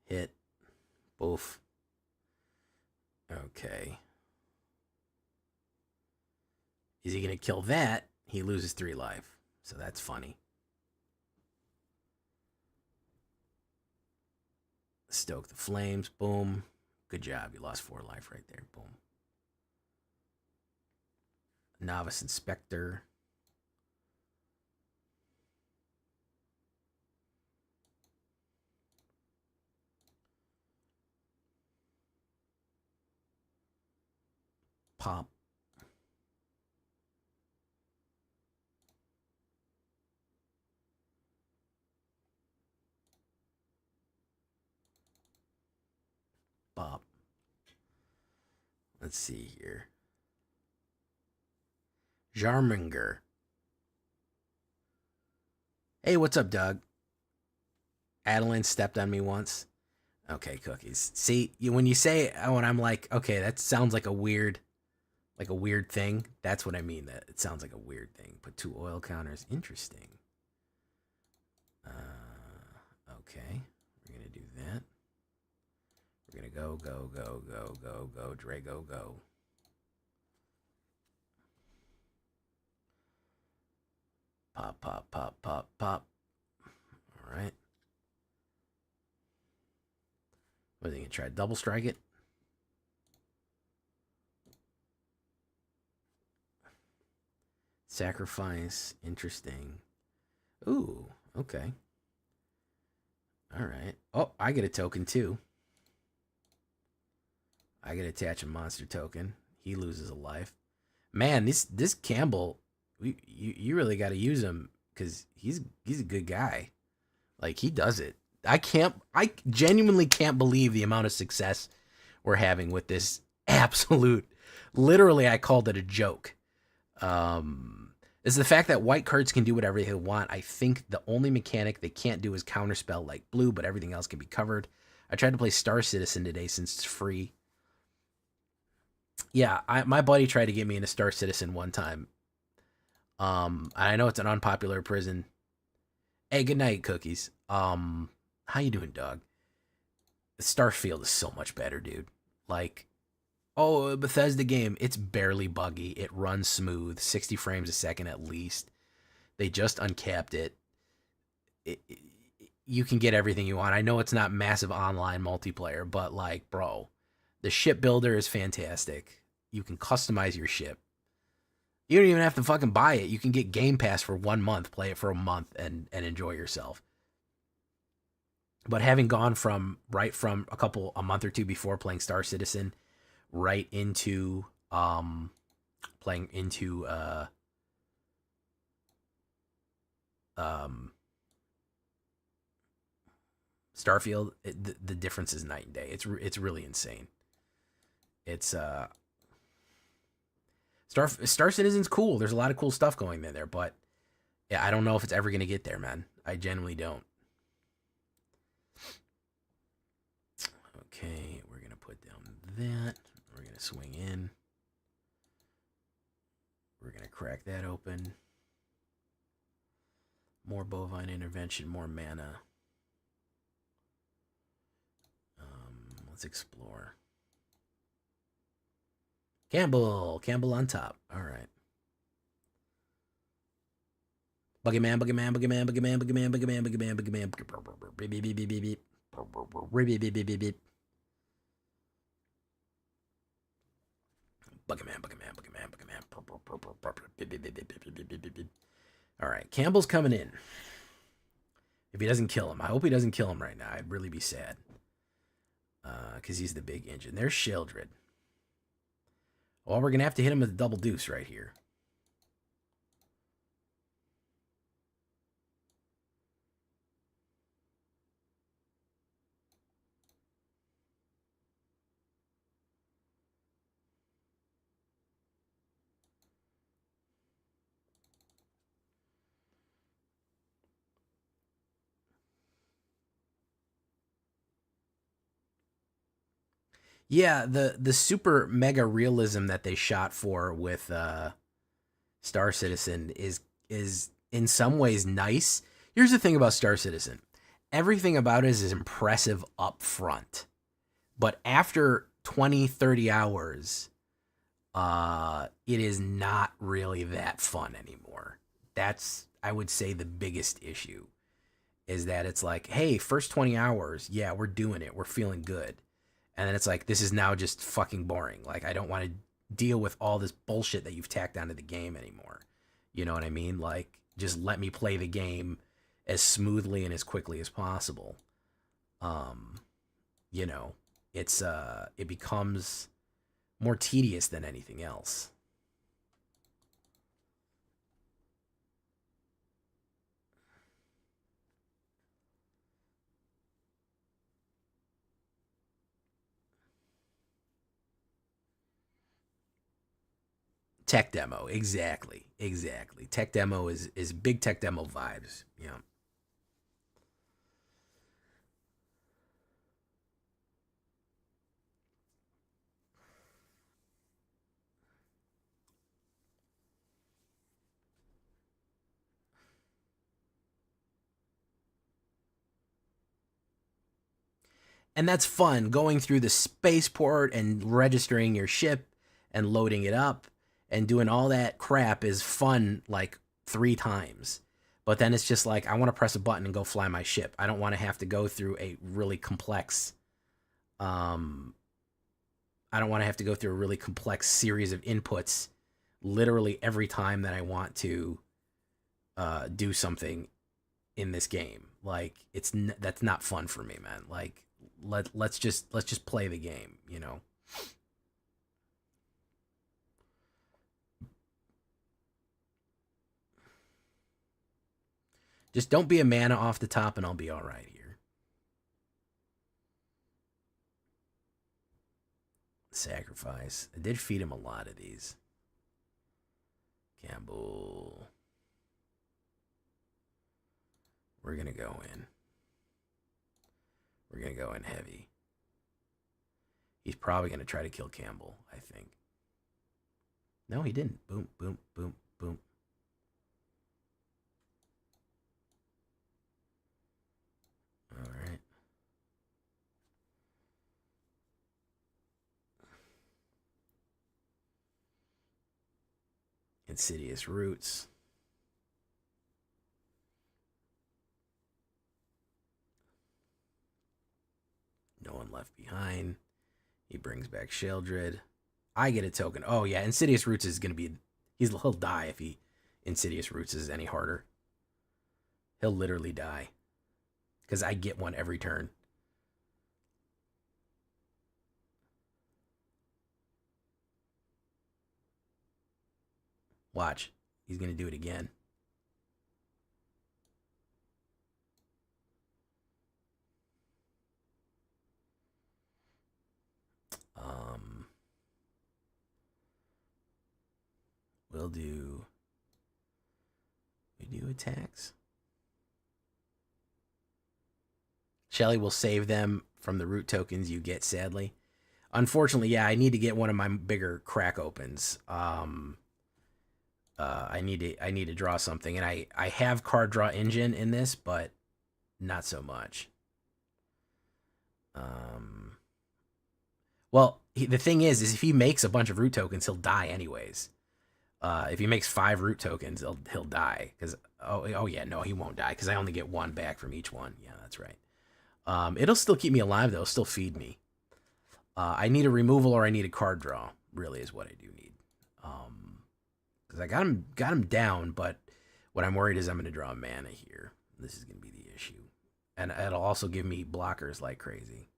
Hit. Boof. Okay. Is he going to kill that? He loses 3 life. So that's funny. Stoke the flames. Boom. Good job. You lost 4 life right there. Boom. Novice Inspector. Pop. Pop. Let's see here. Jarminger. Hey, what's up, Doug? Adeline stepped on me once. Okay, cookies. See, when you say, when I'm like, okay, that sounds like a weird thing. That's what I mean. That it sounds like a weird thing. Put 2 oil counters. Interesting. Okay, we're gonna do that. We're gonna go, Drago, go. Pop, pop, pop, pop, pop. All right. What are they gonna try? Double strike it? Sacrifice. Interesting. Ooh, okay. All right. Oh, I get a token too. I get to attach a monster token. He loses a life. Man, this Campbell, you really got to use him because he's a good guy. Like he does it. I genuinely can't believe the amount of success we're having with this absolute. Literally, I called it a joke. Is the fact that white cards can do whatever they want. I think the only mechanic they can't do is counterspell like blue, but everything else can be covered. I tried to play Star Citizen today since it's free. Yeah, my buddy tried to get me into Star Citizen one time. I know it's an unpopular prison. Hey, good night, Cookies. How you doing, dog? Starfield is so much better, dude. Like, oh, a Bethesda game, it's barely buggy. It runs smooth, 60 frames a second at least. They just uncapped it. You can get everything you want. I know it's not massive online multiplayer, but like, bro, the ship builder is fantastic. You can customize your ship. You don't even have to fucking buy it. You can get Game Pass for 1 month, play it for a month, and enjoy yourself. But having gone from a month or two before playing Star Citizen, right into playing into Starfield, the difference is night and day. It's really insane. It's Star Citizen's cool. There's a lot of cool stuff going there, but yeah, I don't know if it's ever gonna get there, man. I genuinely don't. Okay, we're gonna put down that. We're gonna swing in. We're gonna crack that open. More bovine intervention, more mana. Let's explore. Campbell on top. All right. Boogeyman. All right, Campbell's coming in. If he doesn't kill him, I hope he doesn't kill him right now. I'd really be sad. Because he's the big engine. There's Sheldred. Well, we're going to have to hit him with a double deuce right here. Yeah, the super mega realism that they shot for with Star Citizen is in some ways nice. Here's the thing about Star Citizen. Everything about it is impressive up front. But after 20, 30 hours, it is not really that fun anymore. That's, I would say, the biggest issue is that it's like, hey, first 20 hours, yeah, we're doing it. We're feeling good. And then it's like, this is now just fucking boring. Like, I don't want to deal with all this bullshit that you've tacked onto the game anymore. You know what I mean? Like, just let me play the game as smoothly and as quickly as possible. You know, it becomes more tedious than anything else. Tech demo, exactly. Tech demo is big tech demo vibes. Yeah. And that's fun, going through the spaceport and registering your ship and loading it up and doing all that crap is fun like 3 times. But then it's just like, I want to press a button and go fly my ship. I don't want to have to go through a really complex I don't want to have to go through a really complex series of inputs literally every time that I want to do something in this game. Like that's not fun for me, man. Like let's just play the game, you know. Just don't be a mana off the top and I'll be all right here. Sacrifice. I did feed him a lot of these. Campbell. We're going to go in. We're going to go in heavy. He's probably going to try to kill Campbell, I think. No, he didn't. Boom, boom, boom, boom. All right. Insidious Roots. No One Left Behind. He brings back Sheldred. I get a token. Oh, yeah. Insidious Roots is going to be... He'll die if he... Insidious Roots is any harder. He'll literally die. Because I get one every turn. Watch. He's going to do it again. We'll do... We do attacks. Shelly will save them from the root tokens you get, sadly. Unfortunately, yeah, I need to get one of my bigger crack opens. I need to draw something, and I have card draw engine in this, but not so much. Well, the thing is if he makes a bunch of root tokens, he'll die anyways. If he makes 5 root tokens, he'll die. Because oh yeah, no, he won't die because I only get 1 back from each one. Yeah, that's right. It'll still keep me alive though. It'll still feed me. I need a removal or I need a card draw. Really, is what I do need. Because I got him down, but what I'm worried is I'm going to draw mana here. This is going to be the issue, and it'll also give me blockers like crazy.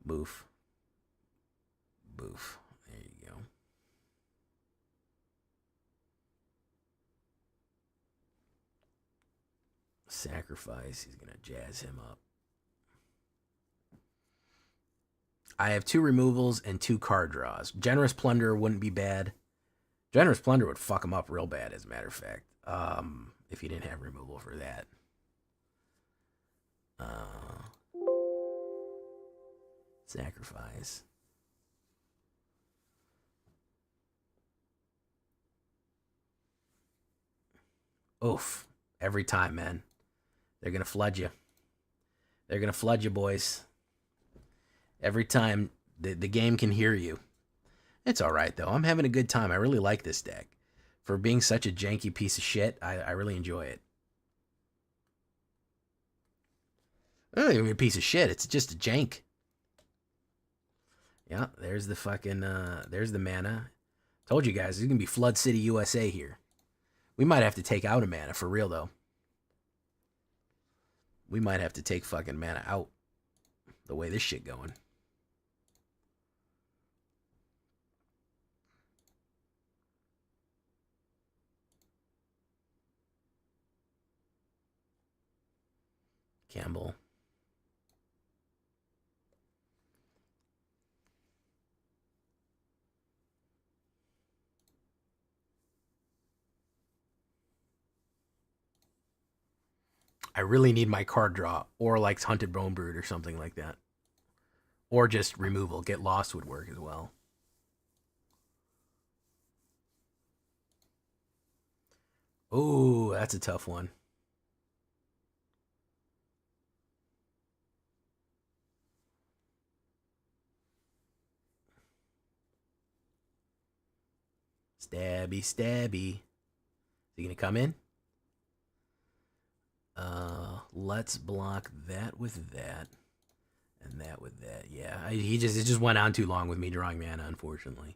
Boof. Boof. There you go. Sacrifice. He's going to jazz him up. I have 2 removals and 2 card draws. Generous Plunder wouldn't be bad. Generous Plunder would fuck him up real bad, as a matter of fact. If he didn't have removal for that. Sacrifice. Oof. Every time, man. They're going to flood you. They're going to flood you, boys. Every time the game can hear you. It's all right, though. I'm having a good time. I really like this deck. For being such a janky piece of shit, I really enjoy it. It's not even a piece of shit. It's just a jank. Yeah, there's the fucking, there's the mana. Told you guys, it's going to be Flood City, USA here. We might have to take out a mana, for real, though. We might have to take fucking mana out. The way this shit going. Campbell. I really need my card draw, or like Hunted Bonebrood or something like that. Or just removal. Get Lost would work as well. Oh, that's a tough one. Stabby, stabby. Is he gonna come in? Let's block that with that, and that with that. Yeah, it just went on too long with me drawing mana, unfortunately.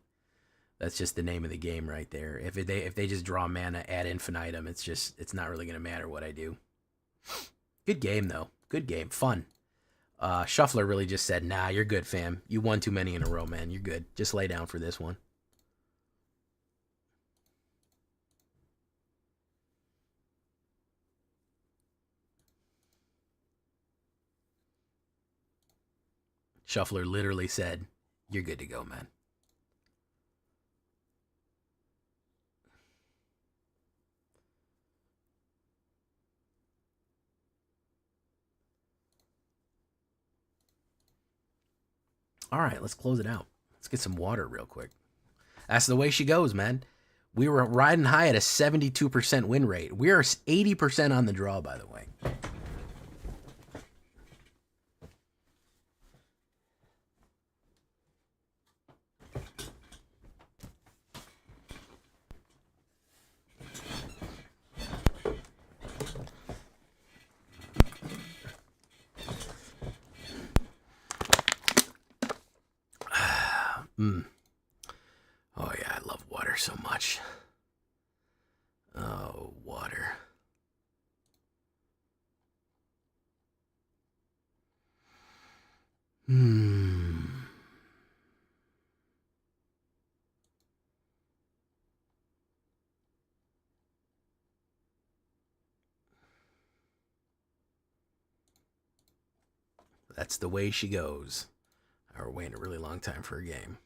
That's just the name of the game right there. If they just draw mana ad infinitum, it's not really gonna matter what I do. Good game though. Good game. Fun. Shuffler really just said, nah, you're good, fam. You won too many in a row, man. You're good. Just lay down for this one. Shuffler literally said, you're good to go, man. All right, let's close it out. Let's get some water real quick. That's the way she goes, man. We were riding high at a 72% win rate. We are 80% on the draw, by the way. Oh, yeah, I love water so much. Oh, water. That's the way she goes. We're waiting a really long time for a game.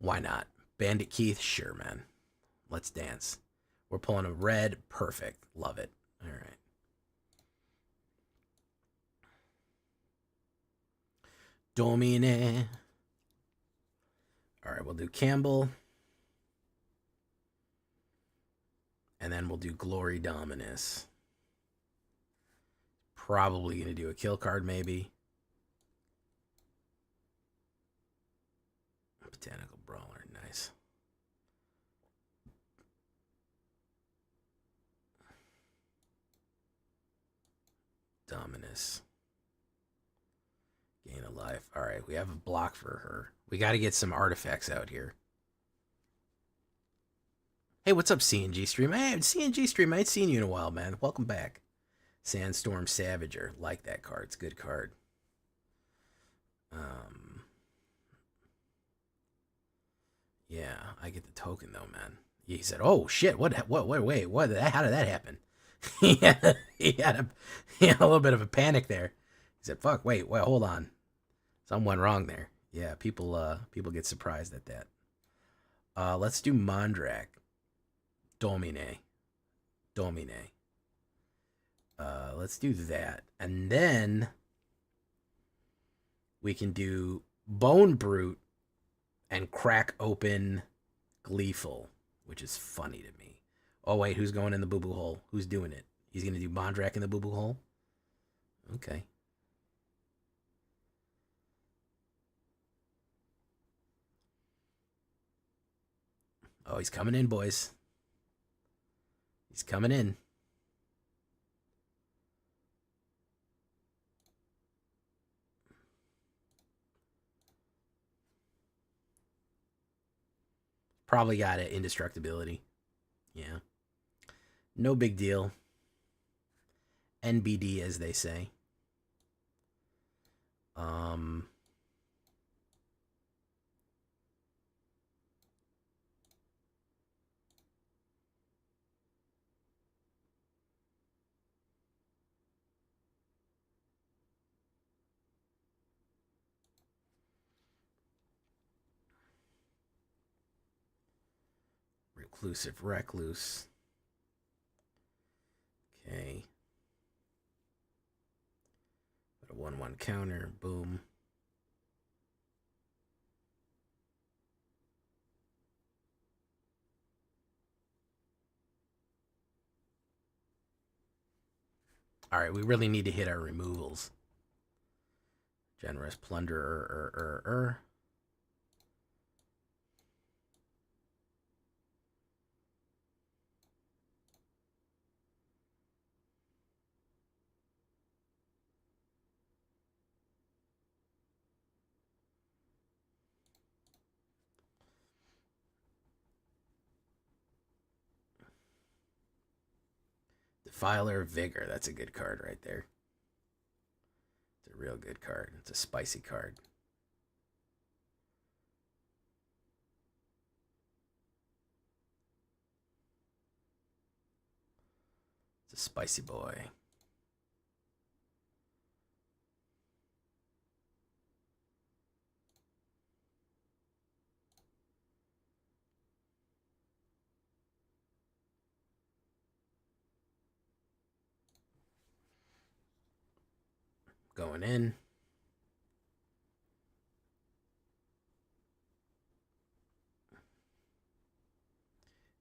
Why not? Bandit Keith? Sure, man. Let's dance. We're pulling a red. Perfect. Love it. All right. Domine. All right, we'll do Campbell. And then we'll do Glory Dominus. Probably going to do a kill card, maybe. Botanical Brawler, nice. Dominus. Gain a life. All right, we have a block for her. We got to get some artifacts out here. Hey, what's up, CNG Stream? Hey, CNG Stream, I ain't seen you in a while, man. Welcome back. Sandstorm Savager. Like that card. It's a good card. Yeah, I get the token, though, man. He said, oh, shit, wait, how did that happen? he had a little bit of a panic there. He said, fuck, wait, hold on. Something went wrong there. Yeah, people get surprised at that. Let's do Mondrak. Domine. Let's do that. And then we can do Bone Brute and crack open Gleeful, which is funny to me. Oh, wait, who's going in the boo-boo hole? Who's doing it? He's going to do Mondrak in the boo-boo hole? Okay. Oh, he's coming in, boys. He's coming in. Probably got it. Indestructibility. Yeah. No big deal. NBD, as they say. Reclusive Recluse. Okay. Put a 1/1 counter. Boom. All right, we really need to hit our removals. Generous plunderer. Defiler Vigor. That's a good card right there. It's a real good card. It's a spicy card. It's a spicy boy. Going in.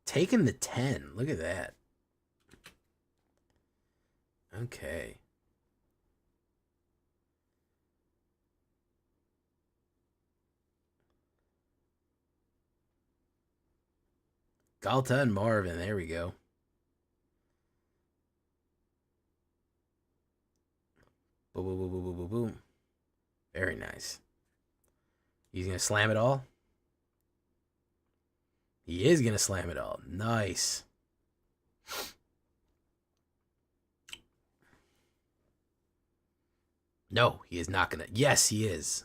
Taking the 10. Look at that. Okay. Galta and Marvin. There we go. Boom, boom, boom, boom, boom, boom, boom. Very nice. He's going to slam it all? He is going to slam it all. Nice. No, he is not going to. Yes, he is.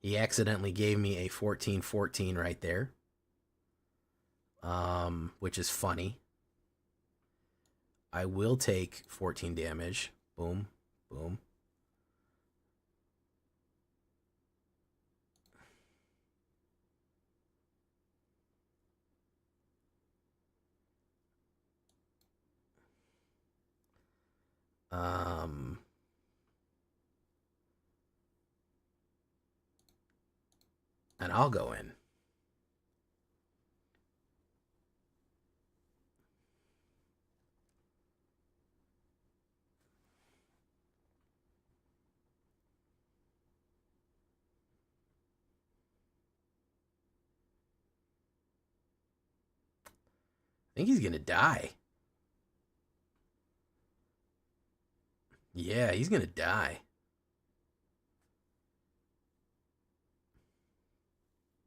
He accidentally gave me a 14-14 right there. Which is funny. I will take 14 damage. Boom, boom. And I'll go in. I think he's gonna die. Yeah, he's gonna die.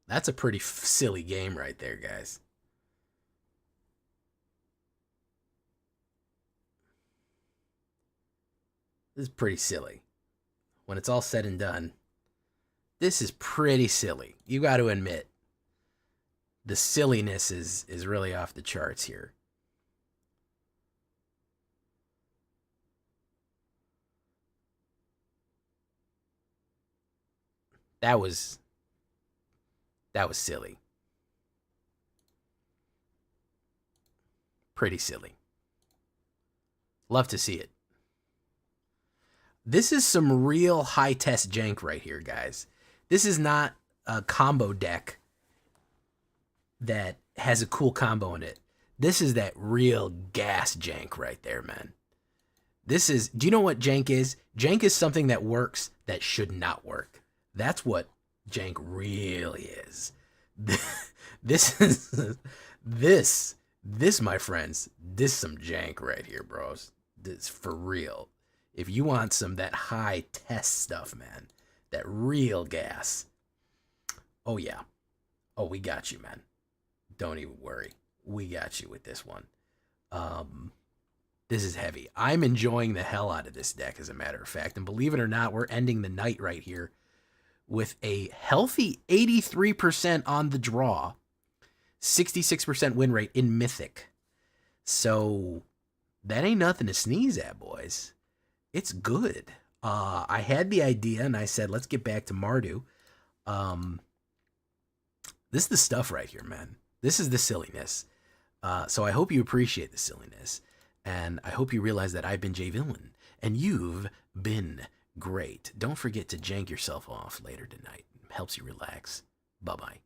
That's a pretty silly game right there, guys. This is pretty silly. When it's all said and done, this is pretty silly. You got to admit, the silliness is really off the charts here. That was silly. Pretty silly. Love to see it. This is some real high test jank right here, guys. This is not a combo deck that has a cool combo in it. This is that real gas jank right there, man. This is, do you know what jank is? Jank is something that works that should not work. That's what jank really is. This is, this, my friends, this some jank right here, bros. This for real. If you want some that high test stuff, man, that real gas. Oh yeah. Oh, we got you, man. Don't even worry. We got you with this one. This is heavy. I'm enjoying the hell out of this deck, as a matter of fact. And believe it or not, we're ending the night right here with a healthy 83% on the draw, 66% win rate in Mythic. So that ain't nothing to sneeze at, boys. It's good. I had the idea, and I said, let's get back to Mardu. This is the stuff right here, man. This is the silliness. So I hope you appreciate the silliness. And I hope you realize that I've been Jay Villain, and you've been great. Don't forget to jank yourself off later tonight. It helps you relax. Bye-bye.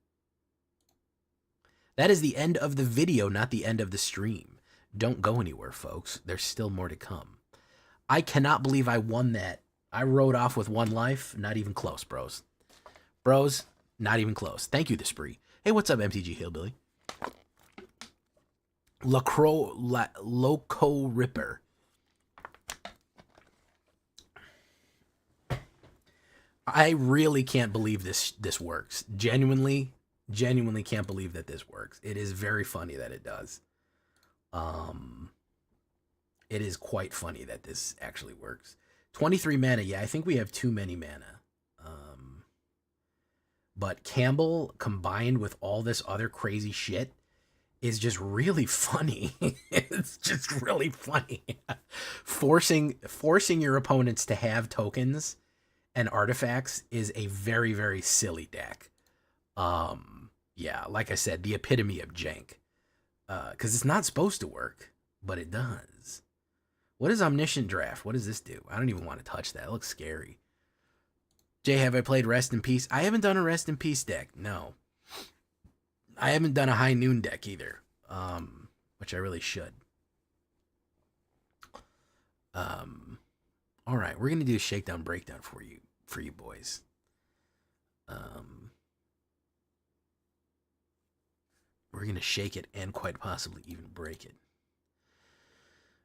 That is the end of the video, not the end of the stream. Don't go anywhere, folks. There's still more to come. I cannot believe I won that. I rode off with 1 life. Not even close, bros. Bros, not even close. Thank you, The Spree. Hey, what's up, MTG Hillbilly? Loco Ripper. I really can't believe this works. Genuinely can't believe that this works. It is very funny that it does. It is quite funny that this actually works. 23 mana. Yeah, I think we have too many mana. But Campbell combined with all this other crazy shit is just really funny. It's just really funny. Forcing your opponents to have tokens and artifacts is a very, very silly deck. Yeah, like I said, the epitome of jank. Because it's not supposed to work, but it does. What is Omniscient Draft? What does this do? I don't even want to touch that. It looks scary. Jay, have I played Rest in Peace? I haven't done a Rest in Peace deck. No. I haven't done a High Noon deck either, which I really should. All right, we're gonna do a shakedown breakdown for you boys. We're gonna shake it and quite possibly even break it.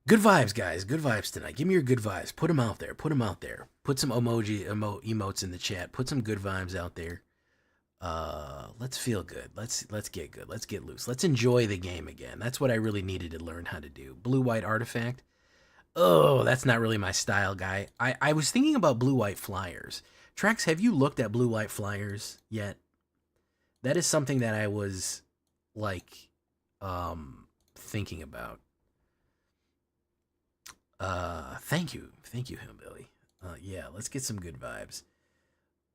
Good vibes, guys. Good vibes tonight. Give me your good vibes. Put them out there. Put them out there. Put some emotes in the chat. Put some good vibes out there. Let's feel good. Let's get good. Let's get loose. Let's enjoy the game again. That's what I really needed to learn how to do. Blue-white artifact. Oh, that's not really my style, guy. I was thinking about blue-white flyers. Trax, have you looked at blue-white flyers yet? That is something that I was, like, thinking about. Thank you, Hillbilly. Yeah, let's get some good vibes.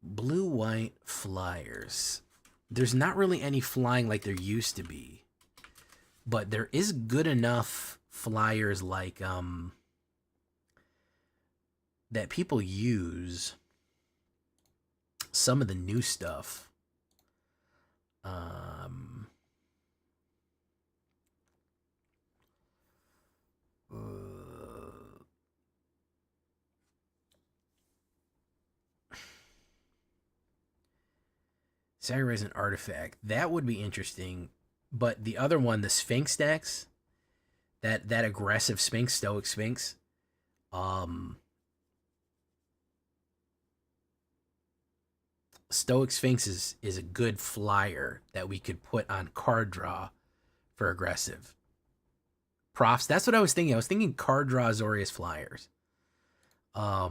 Blue-white flyers. There's not really any flying like there used to be, but there is good enough flyers like that people use. Some of the new stuff. Sacrifice an artifact. That would be interesting. But the other one, the Sphinx decks, that aggressive Sphinx, Stoic Sphinx, Stoic Sphinx is a good flyer that we could put on card draw for aggressive. Profs, that's what I was thinking. I was thinking card draw Azorius flyers. I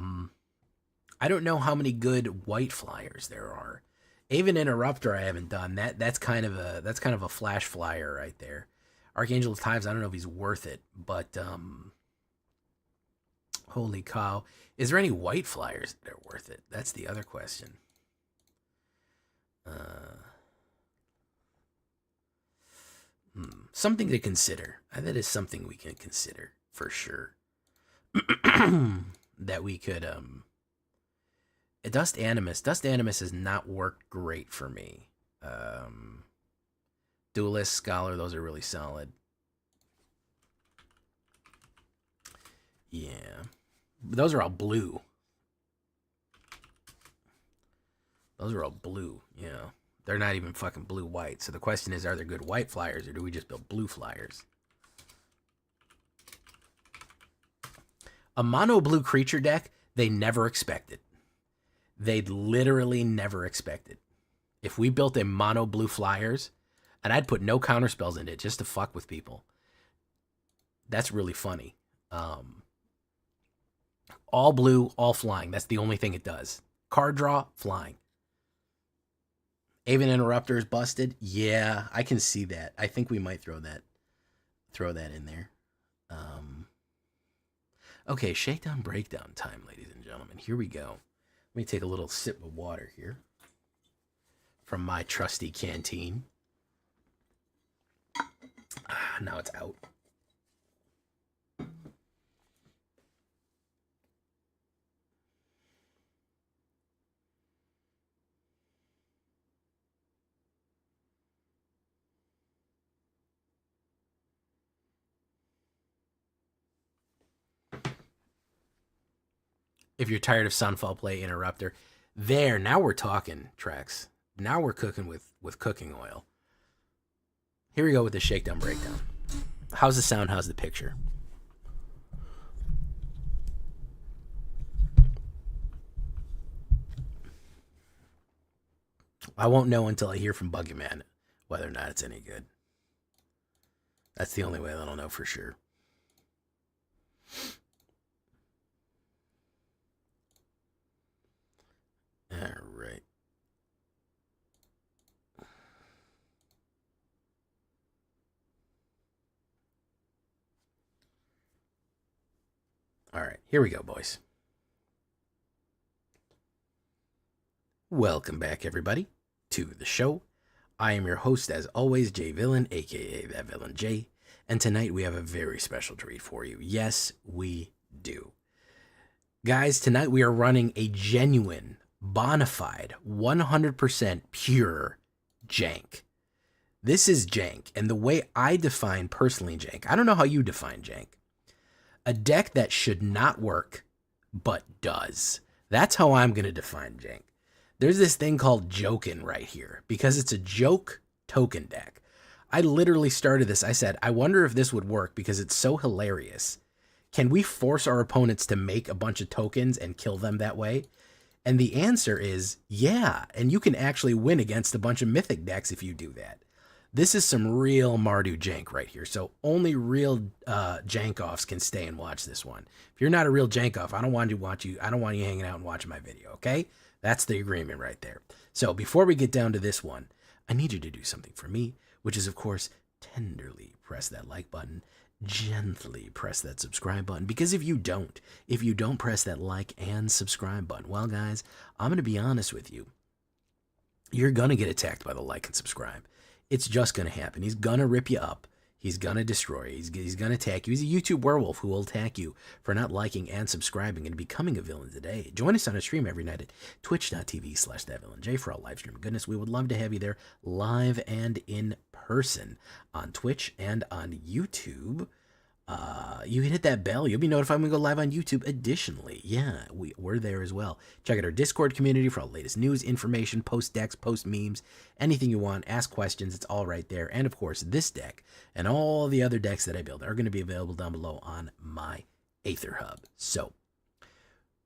don't know how many good white flyers there are. Even Interrupter I haven't done. That's kind of a flash flyer right there. Archangel of Times, I don't know if he's worth it, but holy cow. Is there any white flyers that are worth it? That's the other question. Something to consider. That is something we can consider for sure. That we could Dust Animus. Dust Animus has not worked great for me. Duelist, Scholar, those are really solid. Yeah. Those are all blue. Those are all blue, yeah. They're not even fucking blue-white. So the question is, are there good white flyers, or do we just build blue flyers? A mono-blue creature deck, they never expected. They'd literally never expected. If we built a mono-blue flyers, and I'd put no counterspells in it just to fuck with people. That's really funny. All blue, all flying. That's the only thing it does. Card draw, flying. Aven Interrupter is busted. Yeah, I can see that. I think we might throw that in there. Okay, shakedown breakdown time, ladies and gentlemen. Here we go. Let me take a little sip of water here from my trusty canteen. Now it's out. if you're tired of Sunfall Play Interrupter. There, now we're talking, Trex. Now we're cooking with cooking oil. Here we go with the shakedown breakdown. How's the sound? How's the picture? I won't know until I hear from Buggy Man whether or not it's any good. That's the only way that I'll know for sure. All right. All right, here we go, boys. Welcome back, everybody, to the show. I am your host, as always, Jay Villain, aka That Villain J, and tonight we have a very special treat for you. Yes, we do. Guys, tonight we are running a genuine, bona fide, 100% pure jank. This is jank, and the way I define personally jank, I don't know how you define jank. A deck that should not work, but does. That's how I'm going to define jank. There's this thing called Jokin right here, because it's a joke token deck. I literally started this. I said, I wonder if this would work because it's so hilarious. Can we force our opponents to make a bunch of tokens and kill them that way? And the answer is yeah, and you can actually win against a bunch of mythic decks if you do that. This is some real Mardu jank right here. So only real jank-offs can stay and watch this one. If you're not a real jank-off, I don't want you hanging out and watching my video, okay? That's the agreement right there. So before we get down to this one, I need you to do something for me, which is, of course, tenderly press that like button, gently press that subscribe button, because if you don't press that like and subscribe button, well, guys, I'm going to be honest with you. You're going to get attacked by the like and subscribe. It's just going to happen. He's going to rip you up. He's going to destroy you. He's going to attack you. He's a YouTube werewolf who will attack you for not liking and subscribing and becoming a villain today. Join us on a stream every night at twitch.tv/thatvillainj for all live stream goodness. We would love to have you there live and in person on Twitch and on YouTube. You can hit that bell. You'll be notified when we go live on YouTube. Additionally, yeah, we're there as well. Check out our Discord community for all the latest news, information, post decks, post memes, anything you want. Ask questions. It's all right there. And of course, this deck and all the other decks that I build are going to be available down below on my AetherHub. So,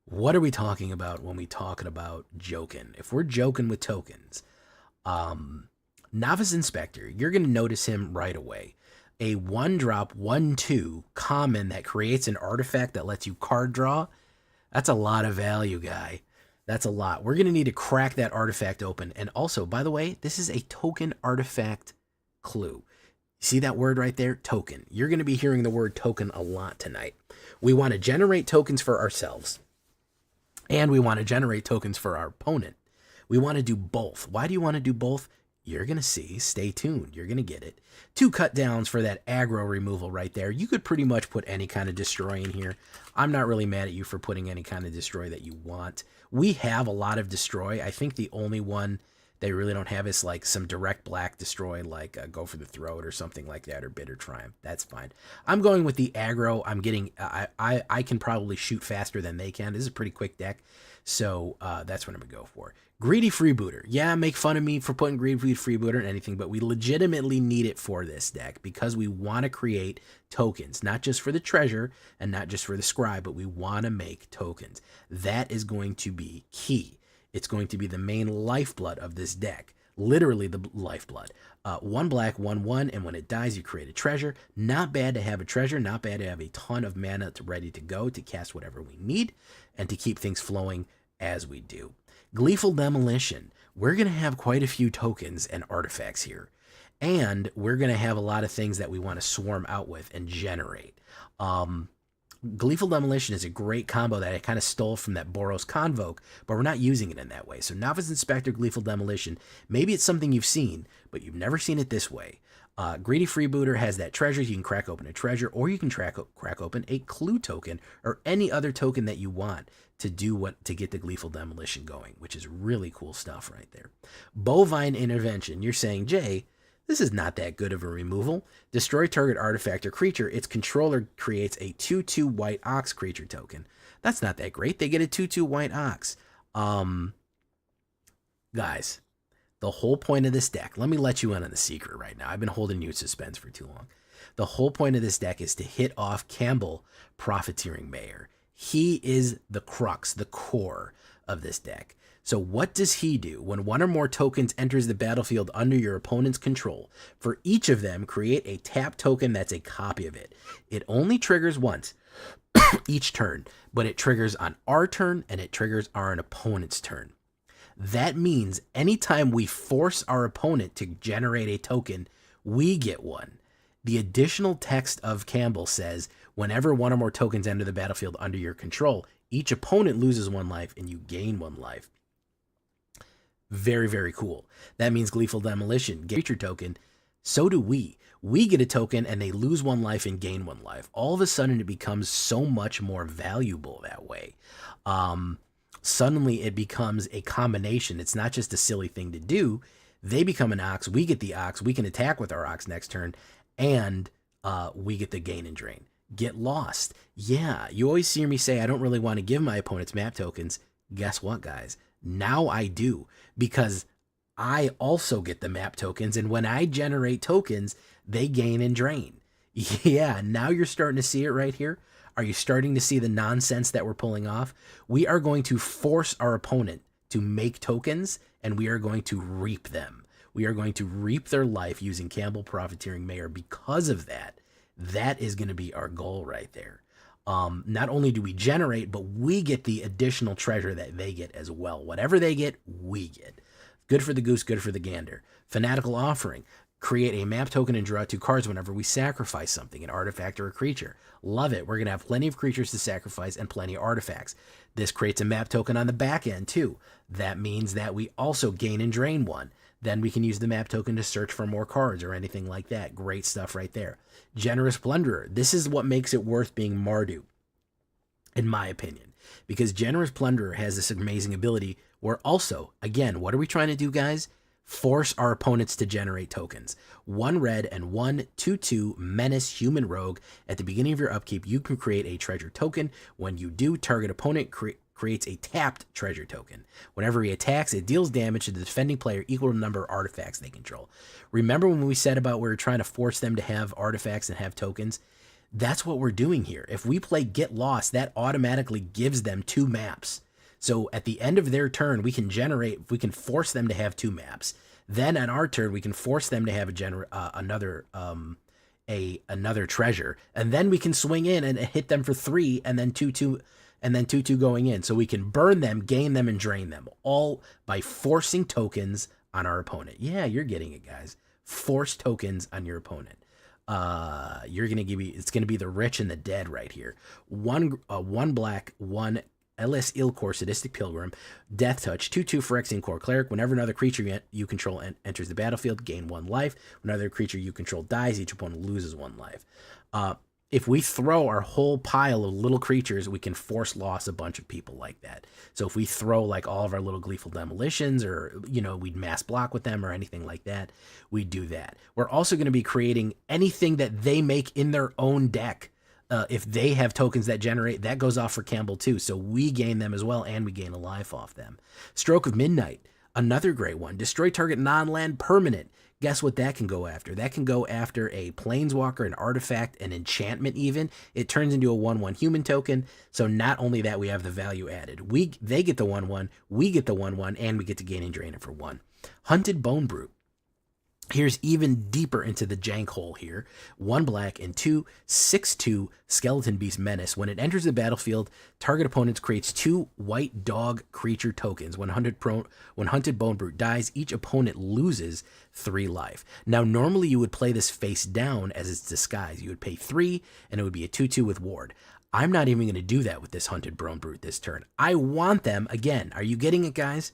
what are we talking about when we talking about joking? If we're joking with tokens, Novice Inspector, you're going to notice him right away. A 1-drop, 1/2 common that creates an artifact that lets you card draw. That's a lot of value, guy. That's a lot. We're going to need to crack that artifact open. And also, by the way, this is a token artifact clue. See that word right there? Token. You're going to be hearing the word token a lot tonight. We want to generate tokens for ourselves. And we want to generate tokens for our opponent. We want to do both. Why do you want to do both? You're going to see. Stay tuned. You're going to get it. 2 cut downs for that aggro removal right there. You could pretty much put any kind of destroy in here. I'm not really mad at you for putting any kind of destroy that you want. We have a lot of destroy. I think the only one they really don't have is like some direct black destroy, like Go for the Throat or something like that, or Bitter Triumph. That's fine. I'm going with the aggro. I'm getting, I can probably shoot faster than they can. This is a pretty quick deck. So that's what I'm going to go for. Greedy Freebooter. Yeah, make fun of me for putting Greedy Freebooter in anything, but we legitimately need it for this deck because we want to create tokens, not just for the treasure and not just for the scribe, but we want to make tokens. That is going to be key. It's going to be the main lifeblood of this deck. Literally the lifeblood. 1 black, 1/1, and when it dies, you create a treasure. Not bad to have a treasure. Not bad to have a ton of mana ready to go to cast whatever we need and to keep things flowing as we do. Gleeful Demolition. We're going to have quite a few tokens and artifacts here. And we're going to have a lot of things that we want to swarm out with and generate. Gleeful Demolition is a great combo that I kind of stole from that Boros Convoke, but we're not using it in that way. So Novice Inspector, Gleeful Demolition, maybe it's something you've seen, but you've never seen it this way. Greedy Freebooter has that treasure. You can crack open a treasure, or you can crack open a clue token or any other token that you want to do to get the Gleeful Demolition going, which is really cool stuff right there. Bovine Intervention. You're saying, Jay, this is not that good of a removal. Destroy target artifact or creature. Its controller creates a 2/2 white ox creature token. That's not that great. They get a 2/2 white ox. Guys, the whole point of this deck, let me let you in on the secret right now. I've been holding you in suspense for too long. The whole point of this deck is to hit off Campbell Profiteering Mayor. He is the crux, the core of this deck. So what does he do? When one or more tokens enters the battlefield under your opponent's control, for each of them, create a tap token that's a copy of it. It only triggers once each turn, but it triggers on our turn and it triggers on an opponent's turn. That means anytime we force our opponent to generate a token, we get one. The additional text of Campbell says, whenever one or more tokens enter the battlefield under your control, each opponent loses 1 life and you gain 1 life. Very, very cool. That means Gleeful Demolition, get your token. So do we. We get a token and they lose 1 life and gain 1 life. All of a sudden it becomes so much more valuable that way. Suddenly it becomes a combination. It's not just a silly thing to do. They become an ox. We get the ox. We can attack with our ox next turn. And we get the gain and drain. Get lost. Yeah, you always hear me say I don't really want to give my opponents map tokens. Guess what, guys? Now I do, because I also get the map tokens, and when I generate tokens, they gain and drain. Yeah, now you're starting to see it right here. Are you starting to see the nonsense that we're pulling off? We are going to force our opponent to make tokens, and we are going to reap them. We are going to reap their life using Campbell Profiteering Mayor. Because of that, that is going to be our goal right there. Not only do we generate, but we get the additional treasure that they get as well. Whatever they get, we get. Good for the goose, good for the gander. Fanatical Offering. Create a map token and draw 2 cards whenever we sacrifice something, an artifact or a creature. Love it. We're going to have plenty of creatures to sacrifice and plenty of artifacts. This creates a map token on the back end too. That means that we also gain and drain 1. Then we can use the map token to search for more cards or anything like that. Great stuff right there. Generous Plunderer. This is what makes it worth being Mardu, in my opinion. Because Generous Plunderer has this amazing ability where also, again, what are we trying to do, guys? Force our opponents to generate tokens. 1 red and 1 2/2 Menace Human Rogue. At the beginning of your upkeep, you can create a treasure token. When you do, target opponent creates a tapped treasure token. Whenever he attacks, it deals damage to the defending player equal to the number of artifacts they control. Remember when we said about we were trying to force them to have artifacts and have tokens? That's what we're doing here. If we play Get Lost, that automatically gives them 2 maps. So at the end of their turn, we can force them to have 2 maps. Then on our turn, we can force them to have another treasure, and then we can swing in and hit them for 3, and then 2/2, and then 2/2 going in. So we can burn them, gain them, and drain them, all by forcing tokens on our opponent. Yeah, you're getting it, guys. Force tokens on your opponent. It's gonna be the rich and the dead right here. 1 black, 1 LS Ilkor, Sadistic Pilgrim, Death Touch, 2/2 Phyrexian Core Cleric. Whenever another creature you control enters the battlefield, gain 1 life. When another creature you control dies, each opponent loses 1 life. If we throw our whole pile of little creatures, we can force loss a bunch of people like that. So if we throw like all of our little Gleeful Demolitions, or, we'd mass block with them or anything like that, we do that. We're also going to be creating anything that they make in their own deck. If they have tokens that generate, that goes off for Campbell too. So we gain them as well, and we gain a life off them. Stroke of Midnight, another great one. Destroy target non-land permanent. Guess what that can go after? That can go after a planeswalker, an artifact, an enchantment even. It turns into a 1/1 human token. So not only that, we have the value added. They get the 1/1, we get the 1/1, and we get to gain and drain it for 1. Hunted Bone Brute. Here's even deeper into the jank hole here. 1 black and 2 6/2 Skeleton Beast Menace. When it enters the battlefield, target opponent creates 2 white dog creature tokens. When Hunted Bone Brute dies, each opponent loses 3 life. Now, normally you would play this face down as its disguise. You would pay 3, and it would be a 2/2 with Ward. I'm not even going to do that with this Hunted Bone Brute this turn. I want them, again, are you getting it, guys?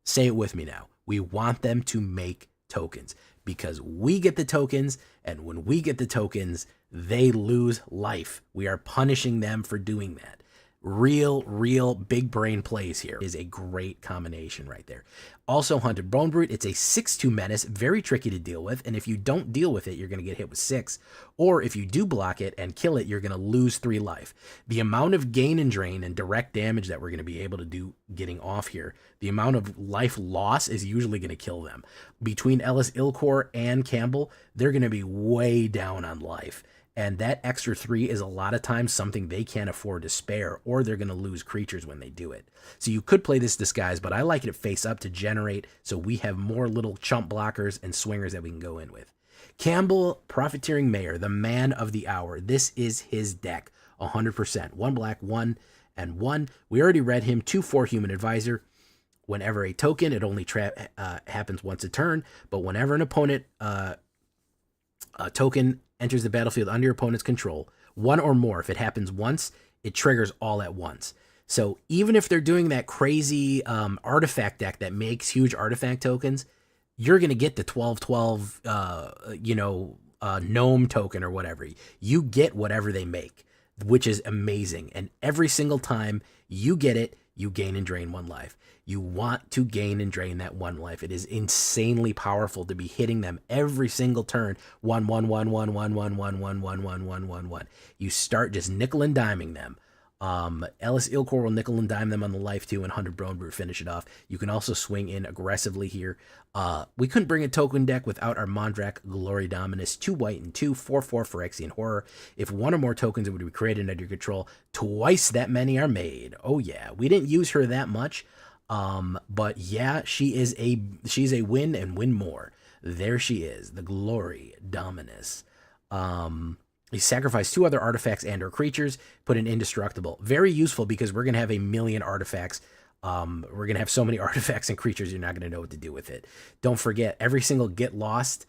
Say it with me now. We want them to make tokens, because we get the tokens, and when we get the tokens, they lose life. We are punishing them for doing that. Real big brain plays here. Is a great combination right there. Also, Hunted Bone Brute, it's a 6/2 menace, very tricky to deal with, and if you don't deal with it, you're going to get hit with 6, or if you do block it and kill it, you're going to lose 3 life. The amount of gain and drain and direct damage that we're going to be able to do getting off here, the amount of life loss is usually going to kill them. Between Ellis Ilcor and Campbell, they're going to be way down on life. And that extra 3 is a lot of times something they can't afford to spare, or they're going to lose creatures when they do it. So you could play this disguise, but I like it face up to generate, so we have more little chump blockers and swingers that we can go in with. Campbell, Profiteering Mayor, the man of the hour. This is his deck, 100%. 1 black, 1 and 1. We already read him, 2/4 Human Advisor. Whenever a token, it only happens once a turn, but whenever an opponent a token enters the battlefield under your opponent's control, 1 or more, if it happens once, it triggers all at once. So even if they're doing that crazy artifact deck that makes huge artifact tokens, you're going to get the 12/12, gnome token or whatever. You get whatever they make, which is amazing. And every single time you get it, you gain and drain 1 life. You want to gain and drain that 1 life. It is insanely powerful to be hitting them every single turn. 1, 1, 1, 1, 1, 1, 1, 1, 1, 1, 1, 1, 1. You start just nickel and diming them. Ellis Ilcor will nickel and dime them on the life too, and Hunted Bone Brute finish it off. You can also swing in aggressively here. We couldn't bring a token deck without our Mondrak Glory Dominus, 2 white and 2, 4/4 Phyrexian Horror. If 1 or more tokens would be created under your control, twice that many are made. Oh yeah, we didn't use her that much, but yeah, she's a win and win more. There she is, the Glory Dominus. You sacrifice 2 other artifacts and or creatures, put an indestructible. Very useful because we're going to have a million artifacts. We're going to have so many artifacts and creatures, you're not going to know what to do with it. Don't forget, every single Get Lost,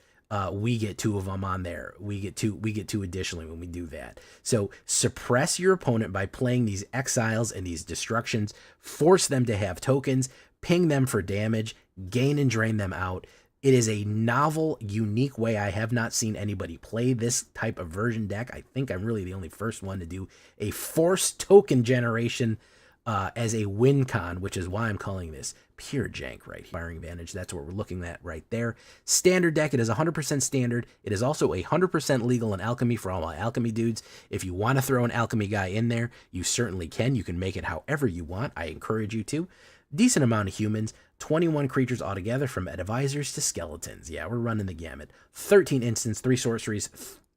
we get 2 of them on there. We get two additionally when we do that. So suppress your opponent by playing these exiles and these destructions. Force them to have tokens. Ping them for damage. Gain and drain them out. It is a novel, unique way. I have not seen anybody play this type of version deck. I think I'm really the only first one to do a forced token generation as a win con, which is why I'm calling this pure jank right here. Firing advantage, that's what we're looking at right there. Standard deck, it is 100% standard. It is also 100% legal in alchemy for all my alchemy dudes. If you want to throw an alchemy guy in there, you certainly can. You can make it however you want. I encourage you to. Decent amount of humans, 21 creatures altogether, from advisors to skeletons. Yeah, we're running the gamut. 13 instants, 3 sorceries,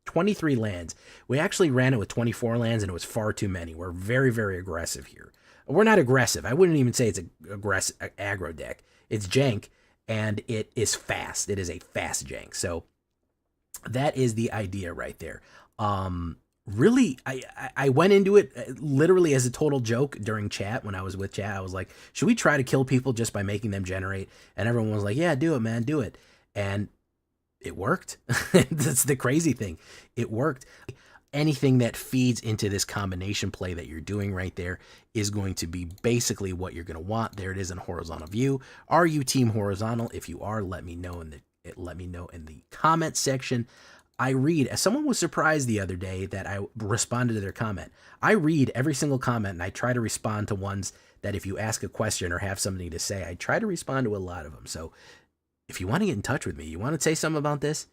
23 lands. We actually ran it with 24 lands, and it was far too many. We're very, very aggressive here. We're not aggressive. I wouldn't even say it's an aggressive aggro deck. It's jank, and it is fast. It is a fast jank. So that is the idea right there. Really, I went into it literally as a total joke during chat. When I was with chat, I was like, should we try to kill people just by making them generate? And everyone was like, yeah, do it, man, do it. And it worked. That's the crazy thing. It worked. Anything that feeds into this combination play that you're doing right there is going to be basically what you're going to want. There it is in horizontal view. Are you team horizontal? If you are, let me know in the comment section. I read, someone was surprised the other day that I responded to their comment. I read every single comment, and I try to respond to ones that if you ask a question or have something to say, I try to respond to a lot of them. So if you want to get in touch with me, you want to say something about this,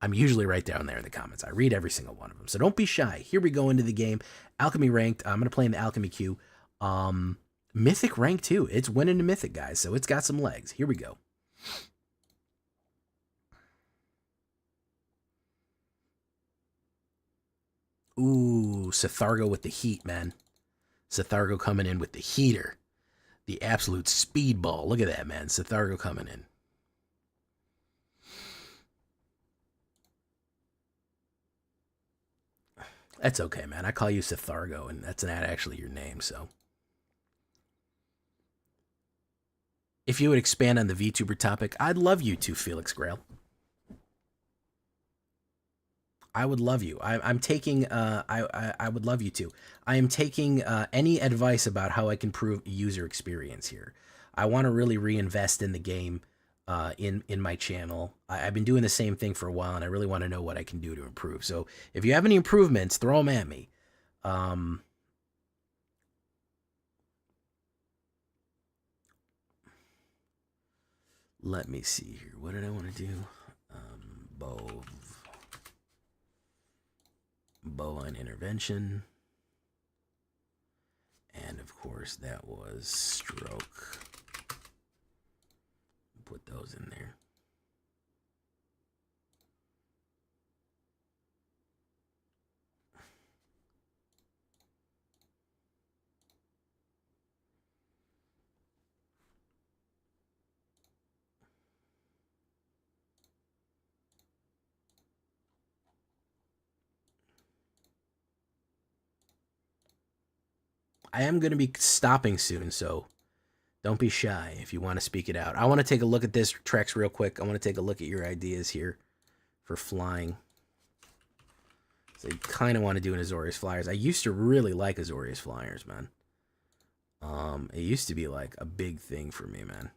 I'm usually right down there in the comments. I read every single one of them. So don't be shy. Here we go into the game. Alchemy ranked. I'm going to play in the Alchemy queue. Mythic rank too. It's winning the Mythic, guys. So it's got some legs. Here we go. Ooh, Sethargo with the heat, man. Sethargo coming in with the heater. The absolute speedball. Look at that, man. Sethargo coming in. That's okay, man. I call you Sethargo, and that's not actually your name, so. If you would expand on the VTuber topic, I'd love you to, Felix Grail. I would love you. I'm taking, I would love you to. I am taking any advice about how I can improve user experience here. I want to really reinvest in the game in my channel. I've been doing the same thing for a while, and I really want to know what I can do to improve. So if you have any improvements, throw them at me. Let me see here. What did I want to do? Bovine intervention. And of course, that was stroke. Put those in there. I am going to be stopping soon, so don't be shy if you want to speak it out. I want to take a look at this, Trex, real quick. I want to take a look at your ideas here for flying. So you kind of want to do an Azorius Flyers. I used to really like Azorius Flyers, man. It used to be like a big thing for me, man.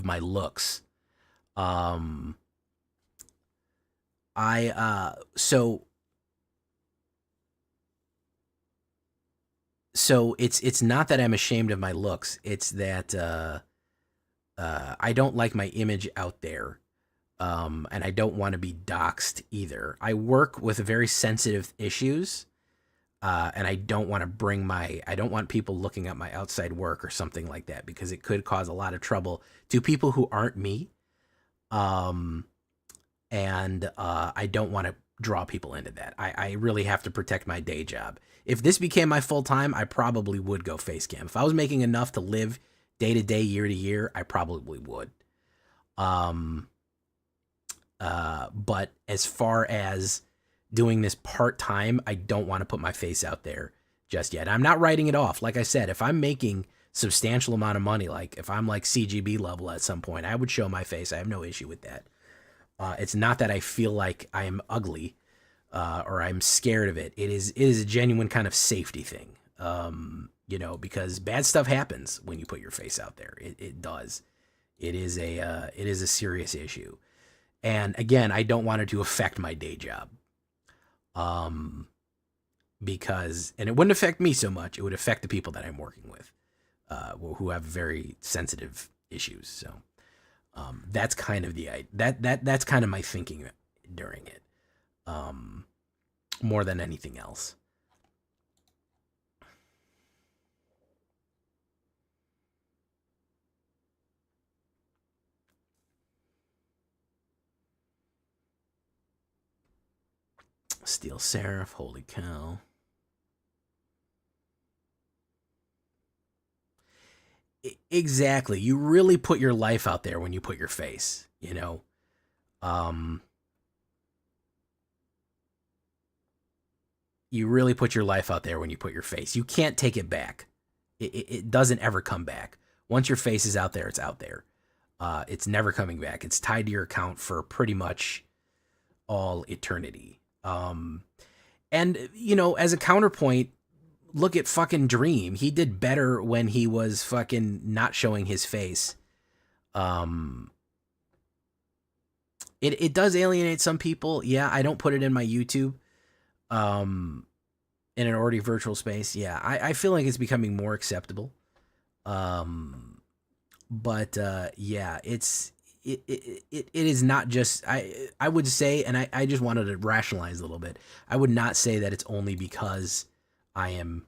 My looks. So it's not that I'm ashamed of my looks. It's that I don't like my image out there. And I don't want to be doxxed either. I work with very sensitive issues. And I don't want to I don't want people looking at my outside work or something like that, because it could cause a lot of trouble to people who aren't me. And I don't want to draw people into that. I really have to protect my day job. If this became my full time, I probably would go face cam. If I was making enough to live day to day, year to year, I probably would. But as far as doing this part-time, I don't want to put my face out there just yet. I'm not writing it off. Like I said, if I'm making substantial amount of money, like if I'm like CGB level at some point, I would show my face. I have no issue with that. It's not that I feel like I am ugly or I'm scared of it. It is a genuine kind of safety thing, because bad stuff happens when you put your face out there. It does. It is a serious issue. And again, I don't want it to affect my day job. Because, and it wouldn't affect me so much, it would affect the people that I'm working with, who have very sensitive issues. So, that's kind of that's kind of my thinking during it, more than anything else. Steel Seraph, holy cow. Exactly. You really put your life out there when you put your face, you really put your life out there when you put your face. You can't take it back. It doesn't ever come back. Once your face is out there, it's out there. It's never coming back. It's tied to your account for pretty much all eternity. And, as a counterpoint, look at fucking Dream. He did better when he was fucking not showing his face. It does alienate some people. Yeah, I don't put it in my YouTube. In an already virtual space. Yeah, I feel like it's becoming more acceptable. But yeah, it is not just, I would say, and I just wanted to rationalize a little bit. I would not say that it's only because I am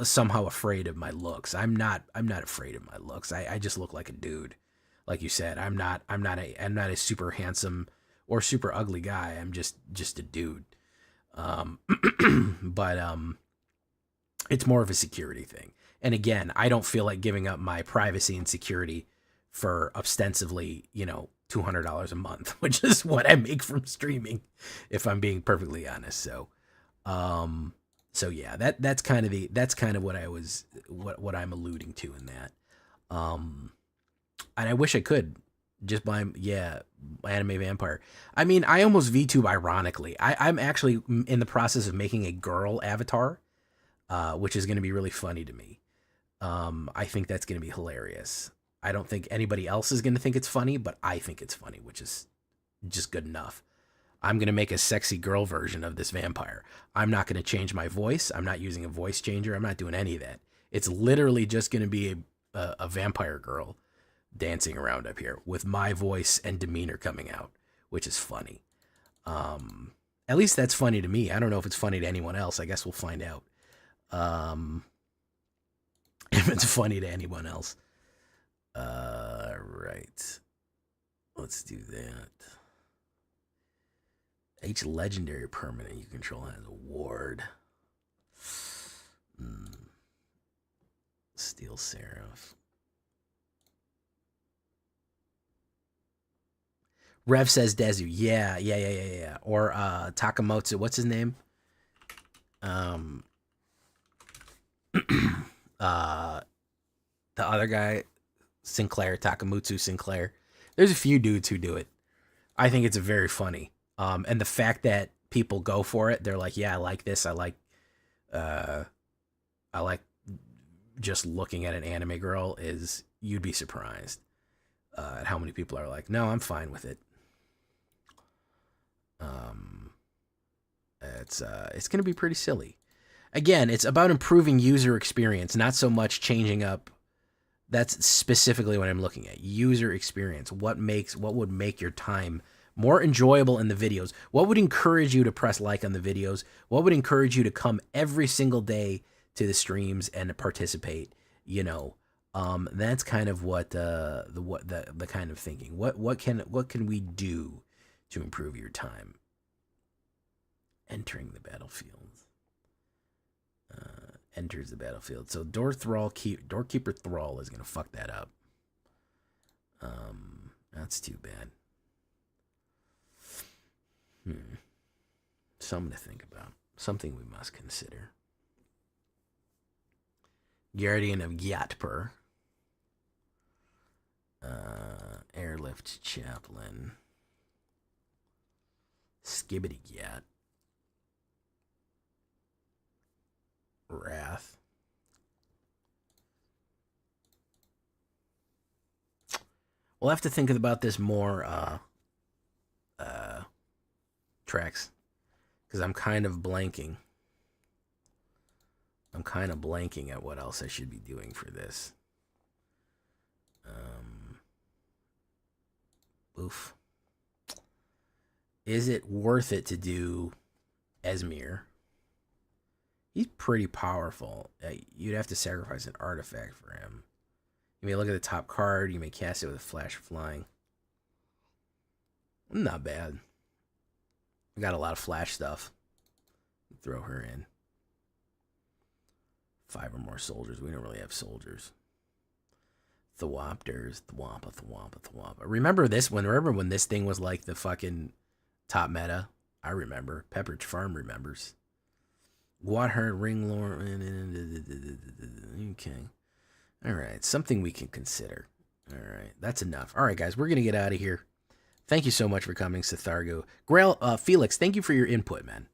somehow afraid of my looks. I'm not afraid of my looks. I just look like a dude. Like you said, I'm not a super handsome or super ugly guy. I'm just a dude. But it's more of a security thing. And again, I don't feel like giving up my privacy and security for ostensibly, $200 a month, which is what I make from streaming, if I'm being perfectly honest. So yeah, that's kind of what I'm alluding to in that. And I wish I could just buy, Anime Vampire. I mean, I almost VTube ironically. I'm actually in the process of making a girl avatar, which is going to be really funny to me. I think that's going to be hilarious. I don't think anybody else is going to think it's funny, but I think it's funny, which is just good enough. I'm going to make a sexy girl version of this vampire. I'm not going to change my voice. I'm not using a voice changer. I'm not doing any of that. It's literally just going to be a vampire girl dancing around up here with my voice and demeanor coming out, which is funny. At least that's funny to me. I don't know if it's funny to anyone else. I guess we'll find out. If it's funny to anyone else. Right. Let's do that. Each legendary permanent you control has a ward. Steel Seraph. Rev says Dezu. Yeah. Or Takamotsu. What's his name? The other guy, Sinclair, Takamotsu Sinclair. There's a few dudes who do it. I think it's very funny. And the fact that people go for it, they're like, yeah, I like this. I like just looking at an anime girl is, you'd be surprised at how many people are like, no, I'm fine with it. It's going to be pretty silly. Again, it's about improving user experience, not so much changing up. That's specifically what I'm looking at. User experience. What would make your time more enjoyable in the videos? What would encourage you to press like on the videos? What would encourage you to come every single day to the streams and participate? You know, that's kind of what the kind of thinking. What can we do to improve your time? Entering the battlefield. Enters the battlefield. So Doorkeeper Thrall is gonna fuck that up. That's too bad. Something to think about. Something we must consider. Guardian of Gyatpur. Airlift Chaplain. Skibbity Gyat. Wrath. We'll have to think about this more, tracks, because I'm kind of blanking. At what else I should be doing for this. Oof. Is it worth it to do Esmir? He's pretty powerful. You'd have to sacrifice an artifact for him. You may look at the top card. You may cast it with a flash of flying. Not bad. We got a lot of flash stuff. Throw her in. 5 or more soldiers. We don't really have soldiers. Thwopters. Thwompa. Remember this one? Remember when this thing was like the fucking top meta? I remember. Pepperidge Farm remembers. Watherd, Ringlord. Okay. All right. Something we can consider. All right. That's enough. All right, guys. We're going to get out of here. Thank you so much for coming, Sithargo. Grail, Felix, thank you for your input, man.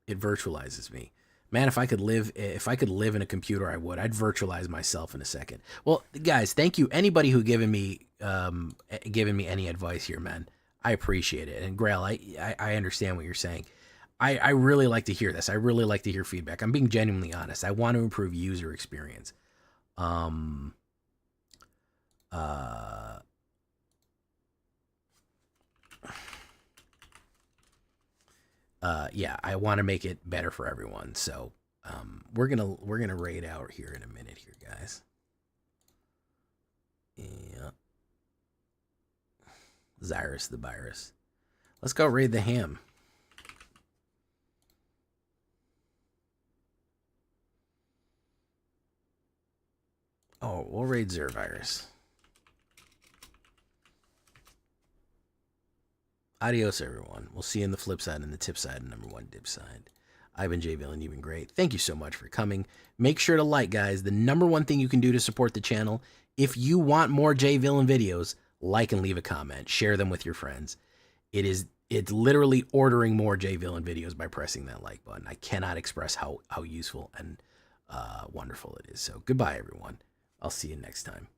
It virtualizes me. Man, if I could live in a computer, I would. I'd virtualize myself in a second. Well, guys, thank you. Anybody who given me any advice here, man. I appreciate it. And Grail, I understand what you're saying. I really like to hear this. I really like to hear feedback. I'm being genuinely honest. I want to improve user experience. Yeah, I want to make it better for everyone. So, we're gonna raid out here in a minute here, guys. Yeah. Zyrus the virus. Let's go raid the ham. Oh, we'll raid Zervirus. Adios, everyone. We'll see you in the flip side and the tip side and number 1 dip side. I've been J Villain. You've been great. Thank you so much for coming. Make sure to like, guys. The number 1 thing you can do to support the channel, if you want more J Villain videos, like and leave a comment. Share them with your friends. It is it's literally ordering more J Villain videos by pressing that like button. I cannot express how useful and wonderful it is. So goodbye, everyone. I'll see you next time.